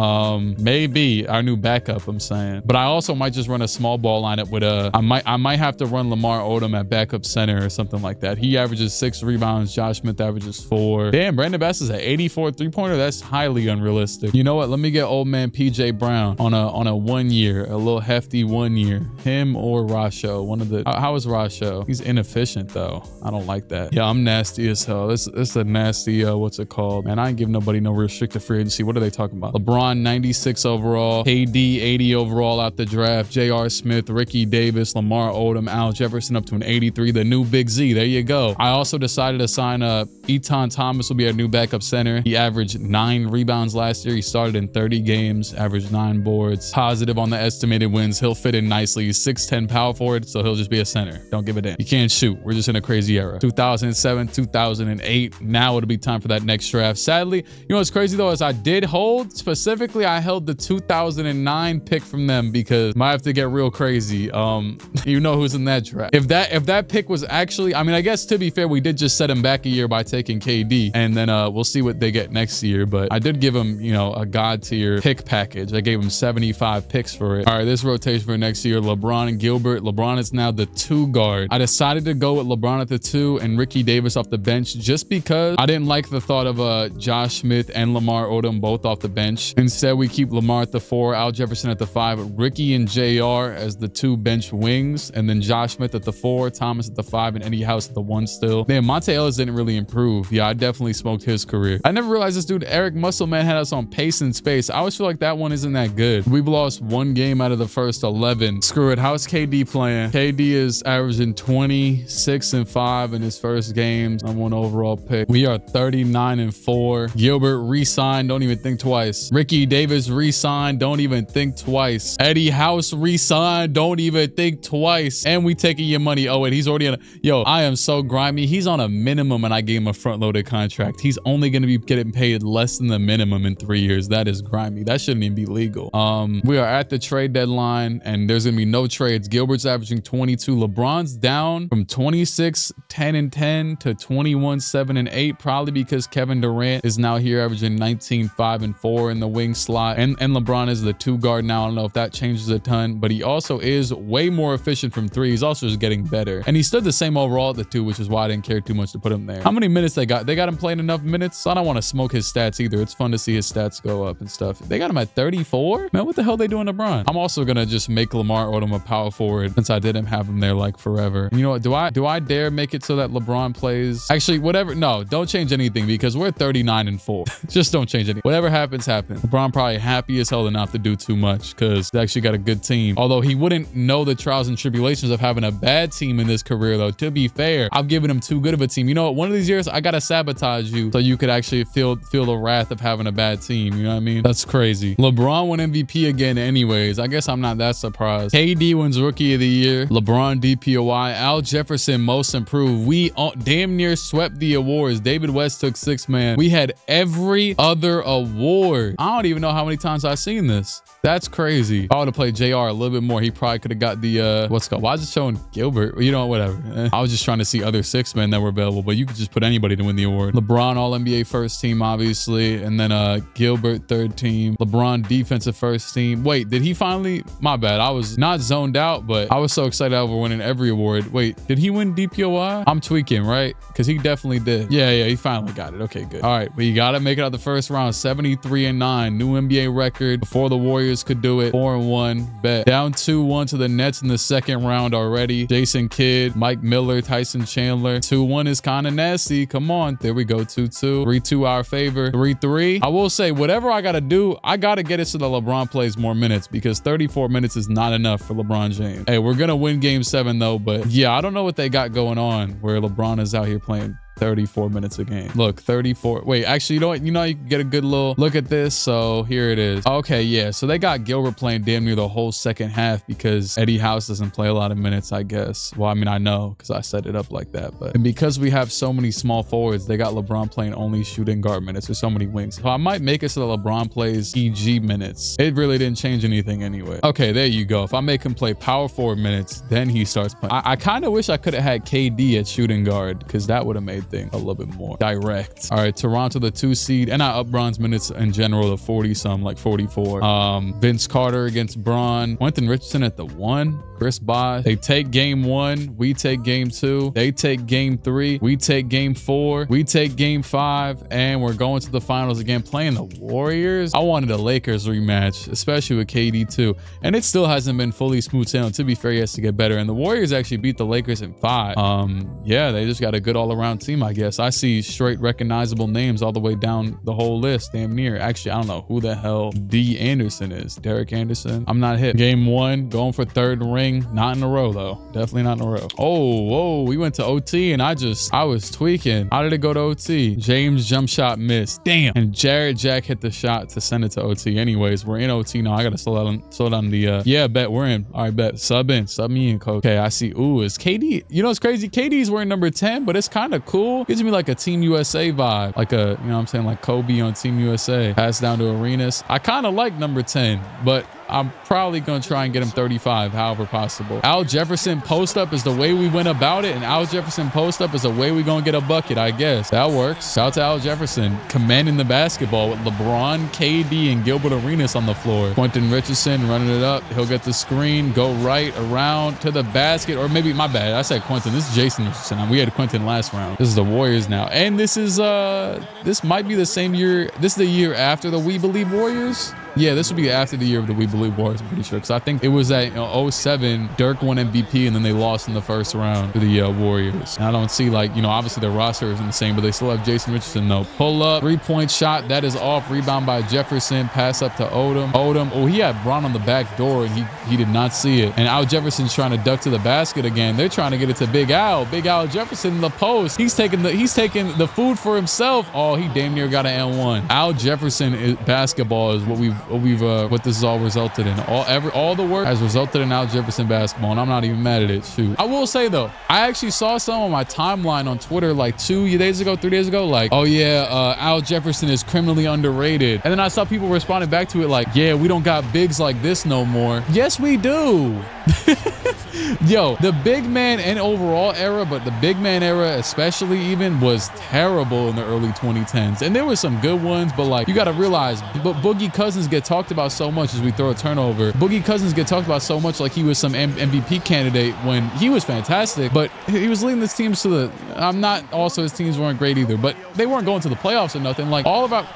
Maybe our new backup, I'm saying. But I also might just run a small ball lineup with I might have to run Lamar Odom at backup center or something like that. He averages 6 rebounds. Josh Smith averages 4. Damn, Brandon Bass is at 84 3-pointer. That's highly unrealistic. You know what? Let me get old man PJ Brown on a 1 year, a little hefty 1 year. Him or Rasho. One of the. How is Rasho? He's inefficient though. I don't like that. Yeah, I'm nasty as hell. This a nasty. What's it called? Man, I ain't giving nobody no restricted free agency. What are they talking about? LeBron 96 overall, KD 80 overall out the draft, J.R. Smith, Ricky Davis, Lamar Odom, Al Jefferson up to an 83. The new Big Z. There you go. I also decided to sign Eton Thomas will be our new backup center. He averaged 9 rebounds last year. He started in 30 games, averaged 9 boards. Positive on the estimated wins. He'll fit in nicely. He's 6'10" power forward, so he'll just be a center. Don't give a damn. You can't shoot. We're just in a crazy era. 2007, 2008. Now it'll be time for that next draft. Sadly, you know what's crazy though is I did hold, specifically I held the 2009 pick from them him because might have to get real crazy. You know who's in that draft. If that pick was actually, I mean, I guess to be fair, we did just set him back a year by taking KD, and then we'll see what they get next year. But I did give him, you know, a god tier pick package. I gave him 75 picks for it. All right, this rotation for next year, LeBron and Gilbert. LeBron is now the 2 guard. I decided to go with LeBron at the 2 and Ricky Davis off the bench just because I didn't like the thought of Josh Smith and Lamar Odom both off the bench. Instead, we keep Lamar at the 4, Al Jefferson at the 5, Ricky and JR as the 2 bench wings, and then Josh Smith at the 4, Thomas at the 5, and Eddie House at the 1 still. Damn, Monte Ellis didn't really improve. Yeah, I definitely smoked his career. I never realized this dude, Eric Musselman, had us on pace and space. I always feel like that one isn't that good. We've lost 1 game out of the first 11. Screw it. How's KD playing? KD is averaging 26 and 5 in his first games. I'm 1 overall pick. We are 39 and 4. Gilbert re-signed. Don't even think twice. Ricky Davis re-signed. Don't even think twice. Eddie House re-signed. Don't even think twice. And we taking your money. Oh, wait, he's already on a... Yo, I am so grimy. He's on a minimum and I gave him a front-loaded contract. He's only going to be getting paid less than the minimum in 3 years. That is grimy. That shouldn't even be legal. We are at the trade deadline and there's going to be no trades. Gilbert's averaging 22. LeBron's down from 26, 10 and 10 to 21, 7 and 8, probably because Kevin Durant is now here averaging 19, 5 and 4 in the wing slot. And LeBron is the 2 guard now. I don't know if that changes a ton, but he also is way more efficient from 3. He's also just getting better. And he stood the same overall at the 2, which is why I didn't care too much to put him there. How many minutes they got? They got him playing enough minutes. So I don't want to smoke his stats either. It's fun to see his stats go up and stuff. They got him at 34? Man, what the hell they doing to LeBron? I'm also going to just make Lamar Odom a power forward since I didn't have him there like forever. And you know what? Do I dare make it so that LeBron plays? Actually, whatever. No, don't change anything because we're 39 and 4. Just don't change anything. Whatever happens, happens. LeBron probably happy as hell to not have to do too much because they actually got a good team. Although he wouldn't know the trials and tribulations of having a bad team in this career, though. To be fair, I've given him too good of a team. You know what? One of these years, I got to sabotage you so you could actually feel the wrath of having a bad team. You know what I mean? That's crazy. LeBron won MVP again anyways. I guess I'm not that surprised. KD wins Rookie of the Year. LeBron DPOY. Al Jefferson Most Improved. We damn near swept the awards. David West took 6 man. We had every other award. I don't even know how many times I've seen this. That's crazy. If I would have played JR a little bit more, he probably could have got the what's it called? Why is it showing Gilbert? You know, whatever. I was just trying to see other 6 men that were available, but you could just put anybody to win the award. LeBron All-NBA first team, obviously, and then Gilbert 3rd team. LeBron defensive first team. Wait, did he finally? My bad. I was not zoned out, but I was so excited over winning every award. Wait, did he win DPOI? I'm tweaking, right? Because he definitely did. Yeah, he finally got it. Okay, good. All right, but you got to make it out the first round. 73 and 9, new NBA record before the Warriors could do it. 4 and 1. Bet. Down 2-1 to the Nets in the 2nd round already. Jason Kidd, Mike Miller, Tyson Chandler. 2-1 is kind of nasty. Come on. There we go. 2-2. 3-2 our favor. 3-3. I will say, whatever I got to do, I got to get it so that LeBron plays more minutes because 34 minutes is not enough for LeBron James. Hey, we're going to win game 7 though, but yeah, I don't know what they got going on where LeBron is out here playing 34 minutes a game. Look, 34. Wait, actually, you know what? You know, you can get a good little look at this. So here it is. Okay, yeah. So they got Gilbert playing damn near the whole second half because Eddie House doesn't play a lot of minutes, I guess. Well, I mean, I know because I set it up like that. But and because we have so many small forwards, they got LeBron playing only shooting guard minutes. There's so many wings. So I might make it so that LeBron plays EG minutes. It really didn't change anything anyway. Okay, there you go. If I make him play power forward minutes, then he starts playing. I kind of wish I could have had KD at shooting guard because that would have made things a little bit more direct. All right, Toronto the 2 seed, and I up Bron's minutes in general to 40 some, like 44. Vince Carter against Bron. Quentin Richardson at the 1. Chris Bosh. They take game 1. We take game 2. They take game 3. We take game 4. We take game 5, and we're going to the finals again, playing the Warriors. I wanted a Lakers rematch, especially with KD too, and it still hasn't been fully smooth sailing. To be fair, he has to get better, and the Warriors actually beat the Lakers in 5. Yeah, they just got a good all-around team, I guess. I see straight recognizable names all the way down the whole list, damn near. Actually, I don't know who the hell D. Anderson is. Derek Anderson. I'm not hip. Game 1, going for 3rd ring. Not in a row, though. Definitely not in a row. Oh, whoa. We went to OT, and I was tweaking. How did it go to OT? James jump shot missed. Damn. And Jared Jack hit the shot to send it to OT. Anyways, we're in OT now. I got to slow down the, yeah, bet. We're in. All right, bet. Sub me in, coach. Okay, I see. Ooh, is KD. You know, it's crazy. KD's wearing number 10, but it's kind of cool. Gives me like a Team USA vibe. Like a, you know what I'm saying? Like Kobe on Team USA. Pass down to Arenas. I kind of like number 10, but I'm probably going to try and get him 35, however possible. Al Jefferson post-up is the way we went about it, and Al Jefferson post-up is the way we going to get a bucket, I guess. That works. Shout out to Al Jefferson, commanding the basketball with LeBron, KD, and Gilbert Arenas on the floor. Quentin Richardson running it up. He'll get the screen, go right around to the basket, or maybe, my bad, I said Quentin. This is Jason Richardson. We had Quentin last round. This is the Warriors now. And this is, this might be the same year. This is the year after the We Believe Warriors. Yeah, this would be after the year of the We Believe Warriors, I'm pretty sure. Because I think it was at 07, Dirk won MVP, and then they lost in the first round to the Warriors. And I don't see, like, obviously their roster isn't the same, but they still have Jason Richardson, though. Pull up, three-point shot. That is off. Rebound by Jefferson. Pass up to Odom. Oh, he had Bron on the back door, and he did not see it. And Al Jefferson's trying to duck to the basket again. They're trying to get it to Big Al. Big Al Jefferson in the post. He's taking the food for himself. Oh, he damn near got an N1. Al Jefferson basketball is what this has all resulted in. All the work has resulted in Al Jefferson basketball, and I'm not even mad at it. Shoot. I will say though, I actually saw some on my timeline on Twitter like 3 days ago, like, oh yeah, Al Jefferson is criminally underrated. And then I saw people responding back to it like, yeah, we don't got bigs like this no more. Yes, we do. Yo, the big man and overall era, but the big man era especially even, was terrible in the early 2010s. And there were some good ones, but like, you got to realize, but Boogie Cousins get talked about so much as we throw a turnover. Boogie Cousins get talked about so much like he was some MVP candidate when he was fantastic, but he was leading his teams to the, I'm not, also his teams weren't great either, but they weren't going to the playoffs or nothing. Like, all about,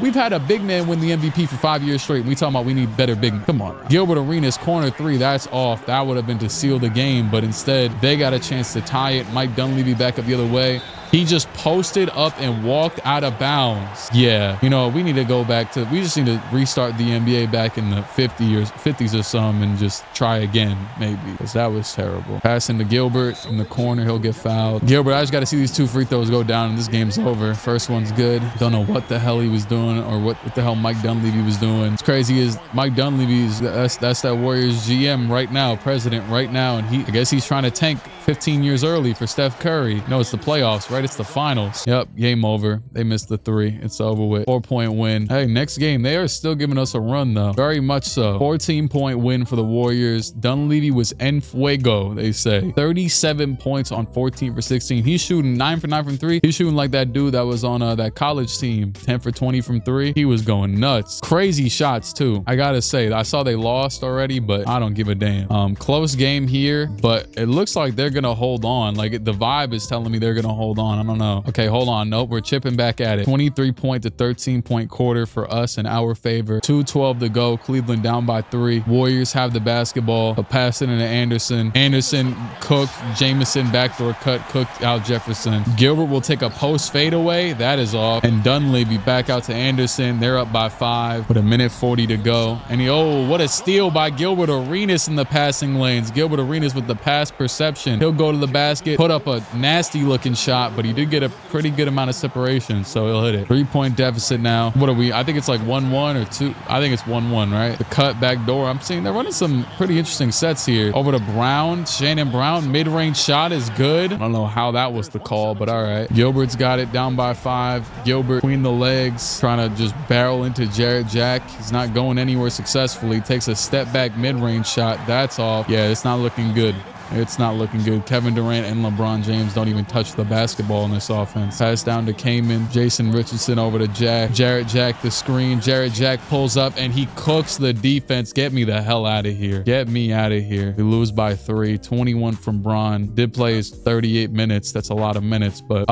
we've had a big man win the MVP for 5 years straight. We talking about we need better big men. Come on. Gilbert Arenas, corner three, that's off. That would have been to seal the game, but instead they got a chance to tie it. Mike Dunleavy back up the other way. He just posted up and walked out of bounds. Yeah, we need to go back to, we just need to restart the NBA back in the 50s or some and just try again, maybe, because that was terrible. Passing to Gilbert in the corner, he'll get fouled. Gilbert, I just got to see these 2 free throws go down and this game's over. First one's good. Don't know what the hell he was doing or what the hell Mike Dunleavy was doing. What's crazy is Mike Dunleavy is, that's that Warriors GM right now, president right now, and I guess he's trying to tank 15 years early for Steph Curry. No, it's the playoffs, right? It's the finals. Yep, game over. They missed the 3. It's over with. 4-point win. Hey, next game, they are still giving us a run though. Very much so. 14-point win for the Warriors. Dunleavy was en fuego, they say. 37 points on 14 for 16. He's shooting 9 for 9 from 3. He's shooting like that dude that was on that college team. 10 for 20 from 3. He was going nuts. Crazy shots too. I gotta say, I saw they lost already, but I don't give a damn. Close game here, but it looks like they're gonna hold on. Like, the vibe is telling me they're gonna hold on. I don't know. Okay, hold on. Nope, we're chipping back at it. 23-point to 13-point quarter for us in our favor. 2:12 to go. Cleveland down by 3. Warriors have the basketball. A pass it into Anderson. Anderson cooked. Jamison backdoor cut. Cooked Al Jefferson. Gilbert will take a post fadeaway. That is off. And Dunleavy back out to Anderson. They're up by 5 with 1:40 to go. And what a steal by Gilbert Arenas in the passing lanes. Gilbert Arenas with the pass perception. He'll go to the basket, put up a nasty looking shot, but he did get a pretty good amount of separation, so he'll hit it. 3-point deficit now. What are we? I think it's like 1-1 or 2. I think it's 1-1, right? The cut back door. I'm seeing they're running some pretty interesting sets here. Over to Brown. Shannon Brown. Mid-range shot is good. I don't know how that was the call, but all right. Gilbert's got it down by 5. Gilbert between the legs, trying to just barrel into Jarrett Jack. He's not going anywhere successfully. Takes a step back mid-range shot. That's off. Yeah, it's not looking good. It's not looking good. Kevin Durant and LeBron James don't even touch the basketball in this offense. Pass down to Kaman. Jason Richardson over to Jack. Jarrett Jack the screen. Jarrett Jack pulls up and he cooks the defense. Get me the hell out of here. Get me out of here. We lose by 3. 21 from Bron. Did play his 38 minutes. That's a lot of minutes. But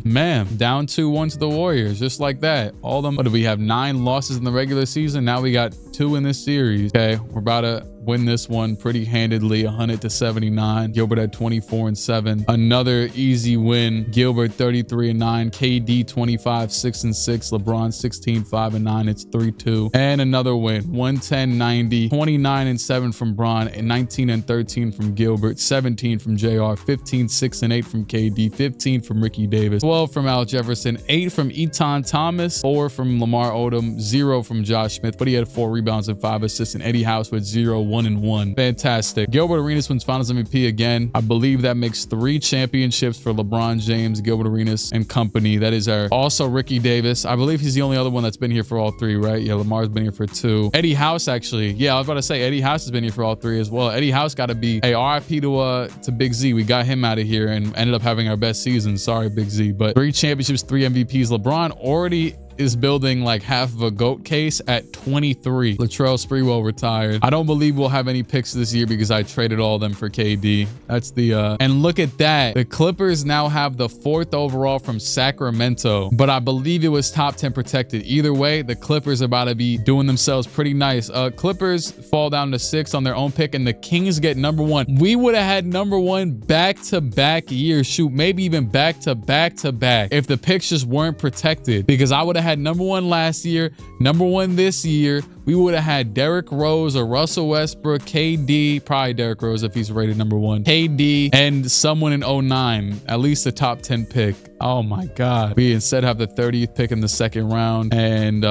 man, down 2-1 to the Warriors. Just like that. All them. What do we have? 9 losses in the regular season. Now we got 2 in this series. Okay, we're about to win this one pretty handedly, 100-79. Gilbert at 24-7. Another easy win. Gilbert 33-9. KD 25-6-6. LeBron 16-5-9. It's 3-2. And another win. 110-90. 29-7 from Bron. And 19-13 from Gilbert. 17 from JR. 15-6-8 from KD. 15 from Ricky Davis. 12 from Al Jefferson. 8 from Eton Thomas. 4 from Lamar Odom. 0 from Josh Smith, but he had 4 rebounds and 5 assists. And Eddie House with 0 1-1. Fantastic. Gilbert Arenas wins Finals MVP again. I believe that makes 3 championships for LeBron James, Gilbert Arenas, and company. That is our also Ricky Davis. I believe he's the only other one that's been here for all 3, right? Yeah, Lamar's been here for 2. Eddie House, actually. Yeah, I was about to say Eddie House has been here for all 3 as well. Eddie House got to be a RIP to Big Z. We got him out of here and ended up having our best season. Sorry, Big Z. But 3 championships, 3 MVPs. LeBron already is building like half of a GOAT case at 23. Latrell Sprewell retired. I don't believe we'll have any picks this year because I traded all of them for KD. That's the and look at that. The Clippers now have the 4th overall from Sacramento, but I believe it was top 10 protected. Either way, the Clippers are about to be doing themselves pretty nice. Clippers fall down to 6 on their own pick and the Kings get number 1. We would have had number 1 back-to-back years. Shoot, maybe even back-to-back if the picks just weren't protected, because I would have had number 1 last year, number 1 this year. We would have had Derrick Rose or Russell Westbrook, KD, probably Derrick Rose if he's rated number 1, KD, and someone in 09, at least a top 10 pick. Oh my God. We instead have the 30th pick in the 2nd round, and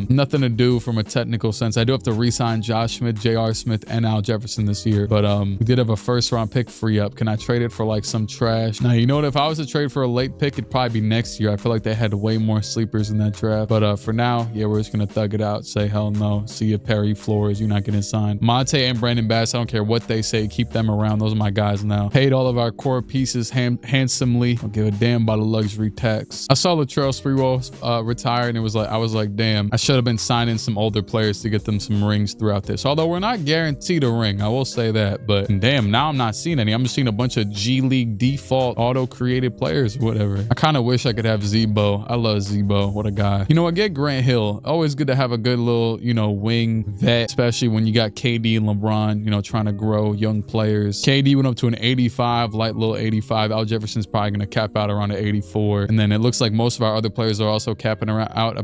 nothing to do from a technical sense. I do have to re-sign Josh Smith, J.R. Smith, and Al Jefferson this year, but we did have a 1st round pick free up. Can I trade it for like some trash? Now, you know what? If I was to trade for a late pick, it'd probably be next year. I feel like they had way more sleepers in that draft, but for now, yeah, we're just gonna thug it out, say hell no. See you, Perry Flores. You're not getting signed. Monte and Brandon Bass, I don't care what they say. Keep them around. Those are my guys now. Paid all of our core pieces handsomely. Don't give a damn about a luxury tax. I saw Latrell Sprewell retire, and I was like, damn, I should have been signing some older players to get them some rings throughout this. Although we're not guaranteed a ring, I will say that. But damn, now I'm not seeing any. I'm just seeing a bunch of G League default auto-created players or whatever. I kind of wish I could have Zebo. I love Zebo. What a guy. You know what? Get Grant Hill. Always good to have a good little, you know, wing vet, especially when you got KD and LeBron, you know, trying to grow young players. KD went up to an 85, light little 85. Al Jefferson's probably going to cap out around an 84. And then it looks like most of our other players are also capping around out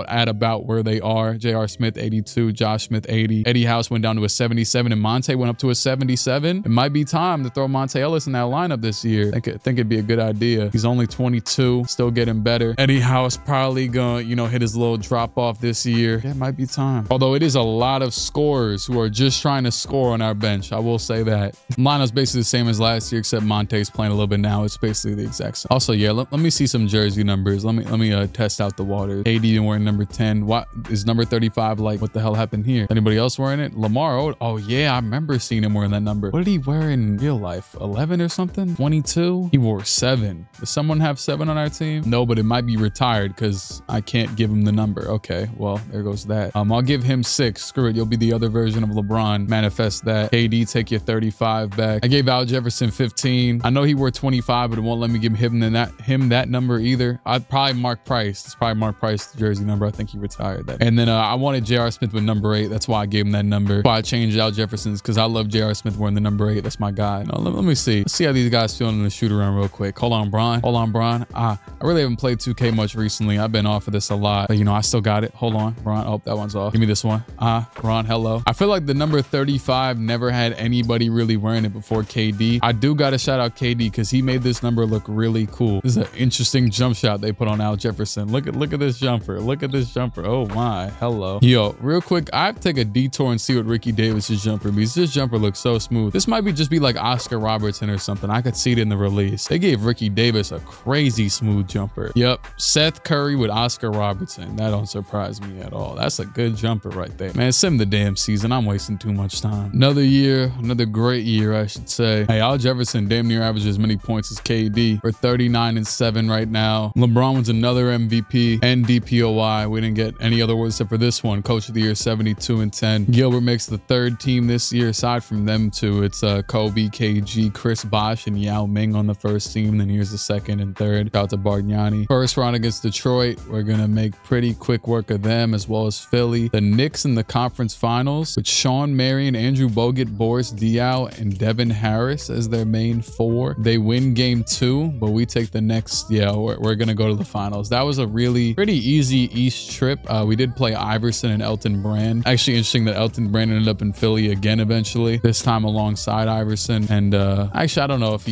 at about where they are. J.R. Smith, 82. Josh Smith, 80. Eddie House went down to a 77, and Monte went up to a 77. It might be time to throw Monte Ellis in that lineup this year. I think it'd be a good idea. He's only 22, still getting better. Eddie House probably gonna, you know, hit his little drop off this year. Yeah, it might be time. Although it is a lot of scorers who are just trying to score on our bench. I will say that. Lineup's basically the same as last year, except Monte's playing a little bit now. It's basically the exact same. Also, yeah, let me see some jersey numbers. Let me test out the water. KD wearing number 10. What is number 35 like? What the hell happened here? Anybody else wearing it? Lamar. Oh yeah, I remember seeing him wearing that number. What did he wear in real life? 11 or something? 22? He wore 7. Does someone have 7 on our team? No, but it might be retired because I can't give him the number. Okay, well, there goes that. I'll give him 6. Screw it. You'll be the other version of LeBron. Manifest that. KD, take your 35 back. I gave Al Jefferson 15. I know he wore 25, but it won't let me give him that number either. I'd probably Mark Price. It's probably Mark Price jersey number. I think he retired that. And then I wanted J.R. Smith with number 8. That's why I gave him that number. That's why I changed Al Jefferson's, because I love J.R. Smith wearing the number 8. That's my guy. No, let me see. Let's see how these guys feeling in the shoot around real quick. Hold on, Bron. Hold on, Bron. I really haven't played 2K much recently. I've been off of this a lot, but you know, I still got it. Hold on, Bron. Oh, that one's off. Give me this one. Bron, hello. I feel like the number 35 never had anybody really wearing it before KD. I do got to shout out KD because he made this number look really cool. This is an interesting jump shot they put on Al Jefferson. Look at this jumper. Look at this jumper. Oh my, hello. Yo, real quick, I have to take a detour and see what Ricky Davis's jumper means. This jumper looks so smooth. This might just be like Oscar Robertson or something. I could see it in the release. They gave Ricky Davis a crazy smooth jumper. Yep, Seth Curry with Oscar Robertson. That don't surprise me at all. That's a good jumper right there. Man, sim the damn season. I'm wasting too much time. Another year, another great year, I should say. Hey, Al Jefferson damn near averages as many points as KD. We're 39-7 right now. LeBron wins another MVP and DPOY. We didn't get any other awards except for this one. Coach of the Year, 72-10. Gilbert makes the 3rd team this year. Aside from them two, it's Kobe, KG, Chris Bosh, and Yao Ming on the 1st team. Then here's the 2nd and 3rd. Shout out to Bargnani. 1st round against Detroit. We're gonna make pretty quick work of them, as well as Philly. The Knicks in the conference finals with Sean Marion, Andrew Bogut, Boris Diaw, and Devin Harris as their main 4. They win game 2, but we take the next. Yeah, we're gonna go to the finals. That was a really pretty easy East trip. We did play Iverson and Elton Brand. Actually interesting that Elton Brand ended up in Philly again eventually, this time alongside Iverson. And actually, I don't know if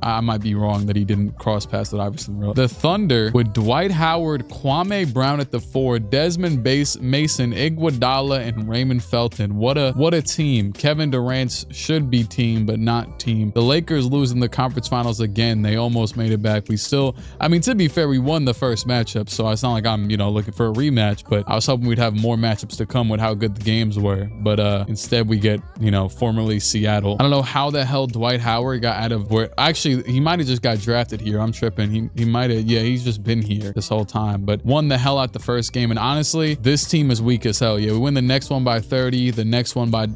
I might be wrong that he didn't cross paths with Iverson. The Thunder with Dwight Howard, Kwame Brown at the 4, Desmond Mason, Iguodala and Raymond Felton. What a team. Kevin Durant should be team, but not team. The Lakers losing the conference finals again. They almost made it back. We still, I mean, to be fair, we won the first matchup, so it's not like I'm, you know, looking for a rematch, but I was hoping we'd have more matchups to come with how good the games were. But instead we get, you know, formerly Seattle. I don't know how the hell Dwight Howard got out of where, actually, he might have just got drafted here. I'm tripping. He might have, yeah, he's just been here this whole time, but won the hell out the first game. And honestly, this team is weak as hell. Yeah, we win the next one by 30, the next one by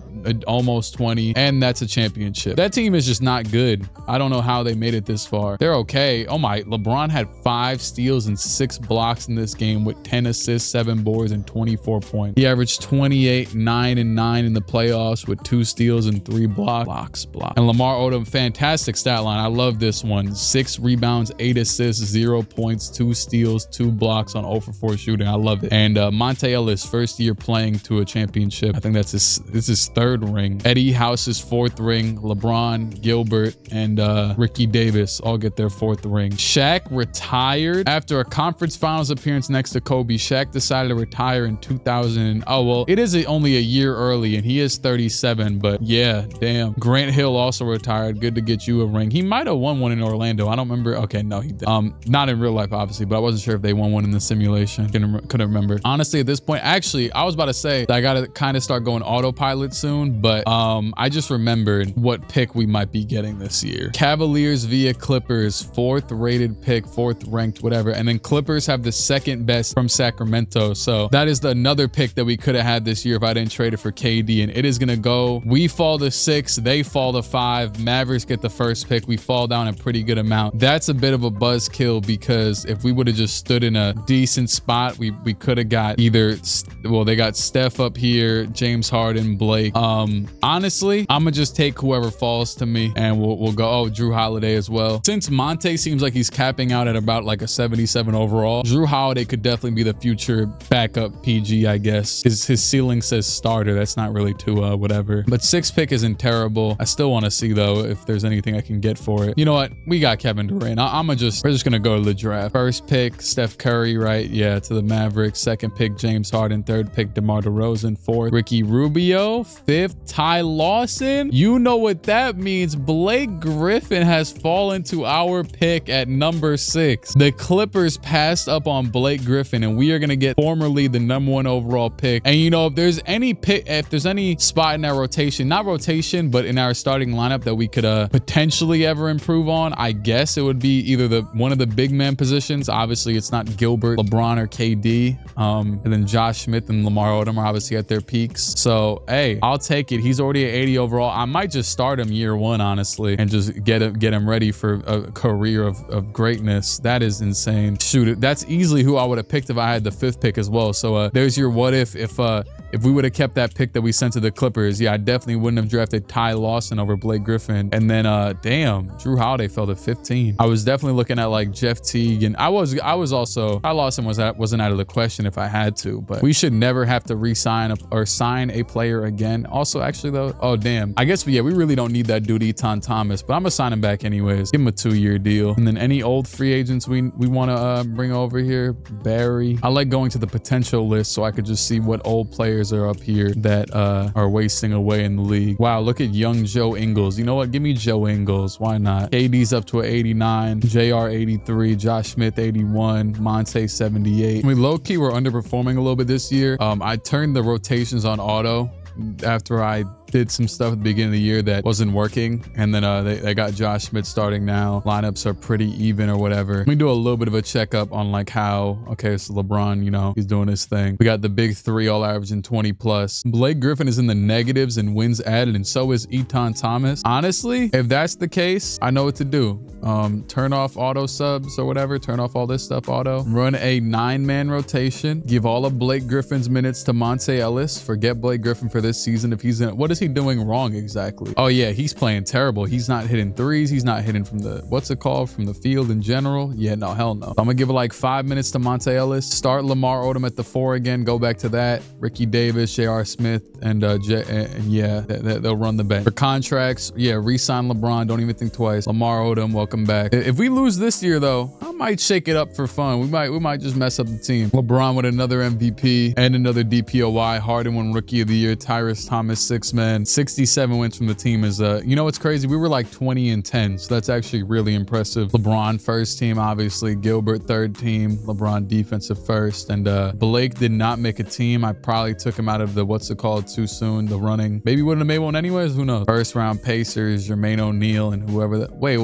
almost 20, and that's a championship. That team is just not good. I don't know how they made it this far. They're okay. Oh my, LeBron had 5 steals and 6 blocks in this game with 10 assists, 7 boards, and 24 points. He averaged 28, 9, and 9 in the playoffs with 2 steals and 3 blocks. And Lamar Odom, fantastic stat line. I love this one. 6 rebounds, 8 assists, 0 points, 2 steals, 2 blocks on 0 for 4 shooting. I love it. And Monte Ellis, first year playing to a championship. I think that's his 3rd ring. Eddie House's 4th ring. LeBron, Gilbert, and Ricky Davis all get their 4th ring. Shaq retired after a conference finals appearance next to Kobe. Shaq decided to retire in 2000. Oh, well, it is only a year early, and he is 37, but yeah, damn. Grant Hill also retired. Good to get you a ring. He might have won one in Orlando. I don't remember. Okay, no, he did. Not in real life, obviously, but I wasn't sure if they won one in the simulation. Couldn't remember. Honestly, at this point, actually, I was about to say that I got to kind of start going autopilot soon, but I just remembered what pick we might be getting this year. Cavaliers via Clippers, 4th rated pick, 4th ranked, whatever. And then Clippers have the 2nd best from Sacramento. So that is another pick that we could have had this year if I didn't trade it for KD. And it is going to go, we fall to 6, they fall to 5. Mavericks get the 1st pick. We fall down a pretty good amount. That's a bit of a buzzkill because if we would have just stood in a decent spot, we could have got either, well, they got Steph up here, James Harden, Blake. Honestly, I'm gonna just take whoever falls to me and we'll go, oh, Drew Holiday as well. Since Monte seems like he's capping out at about like a 77 overall, Drew Holiday could definitely be the future backup PG, I guess. His ceiling says starter. That's not really too whatever. But 6th pick isn't terrible. I still want to see though if there's anything I can get for it. You know what? We got Kevin Durant. we're just gonna go to the draft. 1st pick, Steph Curry, right? Yeah, to the Mavericks. 2nd pick, James Harden. 3rd pick, DeMar DeRozan. 4th, Ricky Rubio. 5th, Ty Lawson. You know what that means. Blake Griffin has fallen to our pick at number 6. The Clippers passed up on Blake Griffin, and we are gonna get formerly the #1 overall pick. And you know, if there's any spot in our rotation, not rotation, but in our starting lineup that we could potentially ever improve on, I guess it would be either one of the big man positions. Obviously, it's not Gilbert, LeBron, or KD. And then Josh Smith and Lamar Odom are obviously at their peaks. So hey, I'll take it. He's already at 80 overall. I might just start him year 1, honestly, and just get him ready for a career of greatness. That is insane. Shoot, that's easily who I would have picked if I had the 5th pick as well. So there's your what if we would have kept that pick that we sent to the Clippers. Yeah, I definitely wouldn't have drafted Ty Lawson over Blake Griffin. And then damn, Drew Holiday fell to 15. I was definitely looking at like Jeff Teague, and I was also, Ty Lawson wasn't out of the question if I had to, but we should never have to re-sign or sign a player again. Also, actually though, oh damn, I guess we really don't need that dude Eton Thomas, but I'm gonna sign him back anyways. Give him a 2-year deal. And then any old free agents we want to bring over here. Barry. I like going to the potential list so I could just see what old players are up here that are wasting away in the league. Wow, look at young Joe Ingles. You know what? Give me Joe Ingles. Why not? KD's up to an 89, JR 83, Josh Smith 81, Monte 78. I mean, low-key, we're underperforming a little bit this year. I turned the rotations on auto after I did some stuff at the beginning of the year that wasn't working, and then they got Josh Smith starting now. Lineups are pretty even or whatever. Let me do a little bit of a checkup on like how, okay, so LeBron, you know, he's doing his thing. We got the big 3 all averaging 20 plus. Blake Griffin is in the negatives and wins added, and so is Eton Thomas. Honestly, if that's the case, I know what to do. Turn off auto subs or whatever, turn off all this stuff auto, run a 9-man rotation, give all of Blake Griffin's minutes to Monte Ellis. Forget Blake Griffin for this season. If he's in, what is he doing wrong exactly? Oh yeah, he's playing terrible. He's not hitting threes. He's not hitting from the, what's it called? From the field in general. Yeah, no, hell no. So I'm gonna give it like 5 minutes to Monte Ellis. Start Lamar Odom at the 4 again. Go back to that. Ricky Davis, J.R. Smith, and yeah, they'll run the bench. For contracts, yeah, re-sign LeBron. Don't even think twice. Lamar Odom, welcome back. If we lose this year though, I might shake it up for fun. We might just mess up the team. LeBron with another MVP and another DPOY. Harden won Rookie of the Year. Tyrese Thomas, 6-man. 67 wins from the team is you know what's crazy? We were like 20-10, so that's actually really impressive. LeBron first team, obviously. Gilbert third team. LeBron defensive first, and Blake did not make a team. I probably took him out of the what's it called too soon. The running. Maybe wouldn't have made one anyways. Who knows? First round Pacers, Jermaine O'Neal, and whoever that. Wait.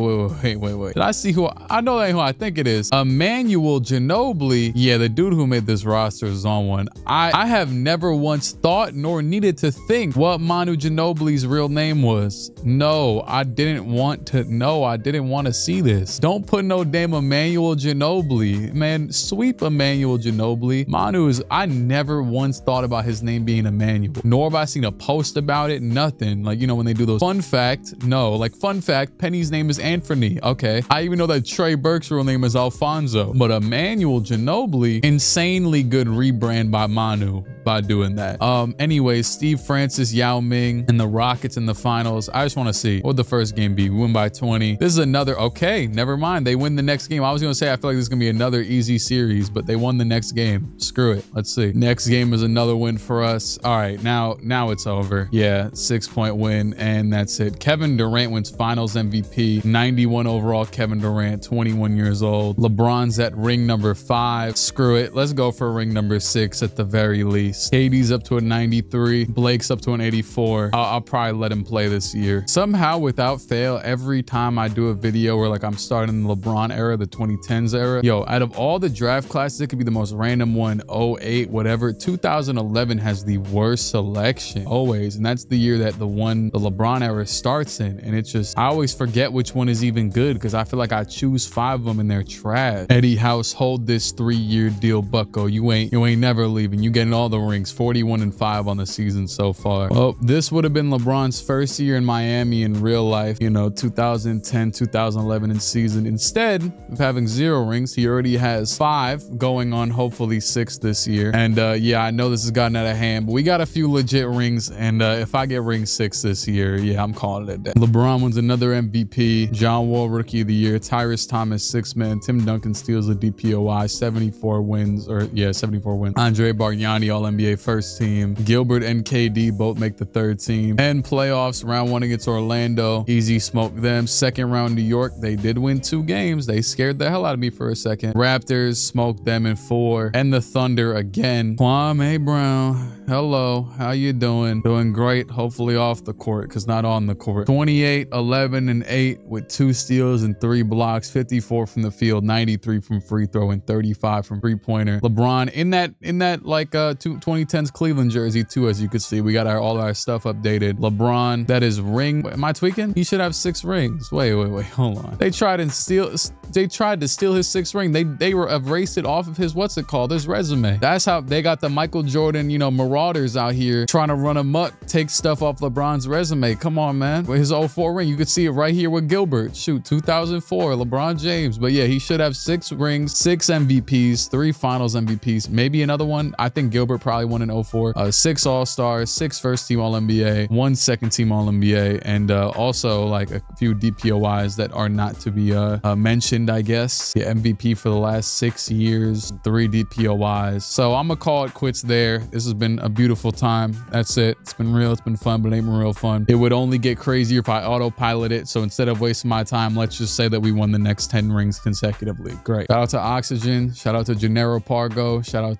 Did I see who? I know that ain't who I think it is. Emmanuel Ginobili. Yeah, the dude who made this roster is on one. I have never once thought nor needed to think what Manu Ginobili's real name was. No, I didn't want to know. I didn't want to see this. Don't put no damn Emmanuel Ginobili. Man, sweep Emmanuel Ginobili. Manu is, I never once thought about his name being Emmanuel, nor have I seen a post about it. Nothing. Like, you know, when they do those fun fact, no, like fun fact, Penny's name is Anthony. Okay. I even know that Trey Burke's real name is Alfonso, but Emmanuel Ginobili, insanely good rebrand by Manu by doing that. Anyways, Steve Francis, Yao Ming, and the Rockets in the finals. I just want to see what would the first game be. We win by 20. This is another, okay, never mind. They win the next game. I was going to say, I feel like this is going to be another easy series, but they won the next game. Screw it. Let's see. Next game is another win for us. All right, now it's over. Yeah, 6-point win, and that's it. Kevin Durant wins finals MVP. 91 overall Kevin Durant, 21 years old. LeBron's at ring number 5. Screw it. Let's go for ring number 6 at the very least. KD's up to a 93. Blake's up to an 84. I'll probably let him play this year. Somehow, without fail, every time I do a video where like I'm starting the LeBron era, the 2010s era, yo, out of all the draft classes, it could be the most random one, 08, whatever. 2011 has the worst selection always, and that's the year that the LeBron era starts in, and it's just, I always forget which one is even good because I feel like I choose 5 of them and they're trash. Eddie House, hold this 3-year deal, bucko. You ain't never leaving. You getting all the rings. 41-5 on the season so far. Well, this would have been LeBron's first year in Miami in real life, you know, 2010, 2011 in season. Instead of having 0 rings, he already has 5 going on, hopefully 6 this year. And yeah, I know this has gotten out of hand, but we got a few legit rings, and if I get ring 6 this year, yeah, I'm calling it a day. LeBron wins another MVP. John Wall Rookie of the Year. Tyrese Thomas 6-man. Tim Duncan steals the DPOY. 74 wins, or yeah, 74 wins. Andre Bargnani All-NBA first team. Gilbert and KD both make the 3rd team. And playoffs, round 1 against Orlando. Easy smoke them. 2nd round New York. They did win 2 games. They scared the hell out of me for a second. Raptors smoked them in 4. And the Thunder again. Kwame Brown. Hello, how you doing? Doing great, hopefully off the court, because not on the court. 28, 11, and 8 with 2 steals and 3 blocks, 54 from the field, 93 from free throw, and 35 from three-pointer. LeBron in that like 2010s Cleveland jersey too, as you can see. We got all our stuff updated. LeBron, that is ring. Wait, am I tweaking? He should have 6 rings. Wait, hold on. They tried to steal his 6th ring. They were erased it off of his, what's it called? His resume. That's how they got the Michael Jordan, you know, marauders out here trying to run amok, take stuff off LeBron's resume. Come on, man. With his 04 ring, you could see it right here with Gilbert. Shoot, 2004, LeBron James. But yeah, he should have 6 rings, 6 MVPs, 3 finals MVPs, maybe another one. I think Gilbert probably won in 04. 6 All-Stars, 6 first-team All-NBA, 1 second-team All-NBA, and also like a few DPOYs that are not to be mentioned, I guess. The MVP for the last 6 years, 3 DPOYs. So I'm gonna call it quits there. This has been a beautiful time. That's it. It's been real. It's been fun, but it ain't been real fun. It would only get crazier if I autopilot it. So instead of wasting my time, let's just say that we won the next 10 rings consecutively. Great. Shout out to Oxygen. Shout out to Gennaro Pargo. Shout out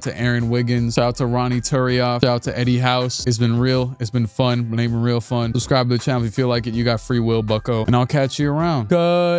to Aaron Wiggins. Shout out to Ronnie Turioff. Shout out to Eddie House. It's been real. It's been fun, but it ain't been real fun. Subscribe to the channel if you feel like it. You got free will, bucko. And I'll catch you around. Good.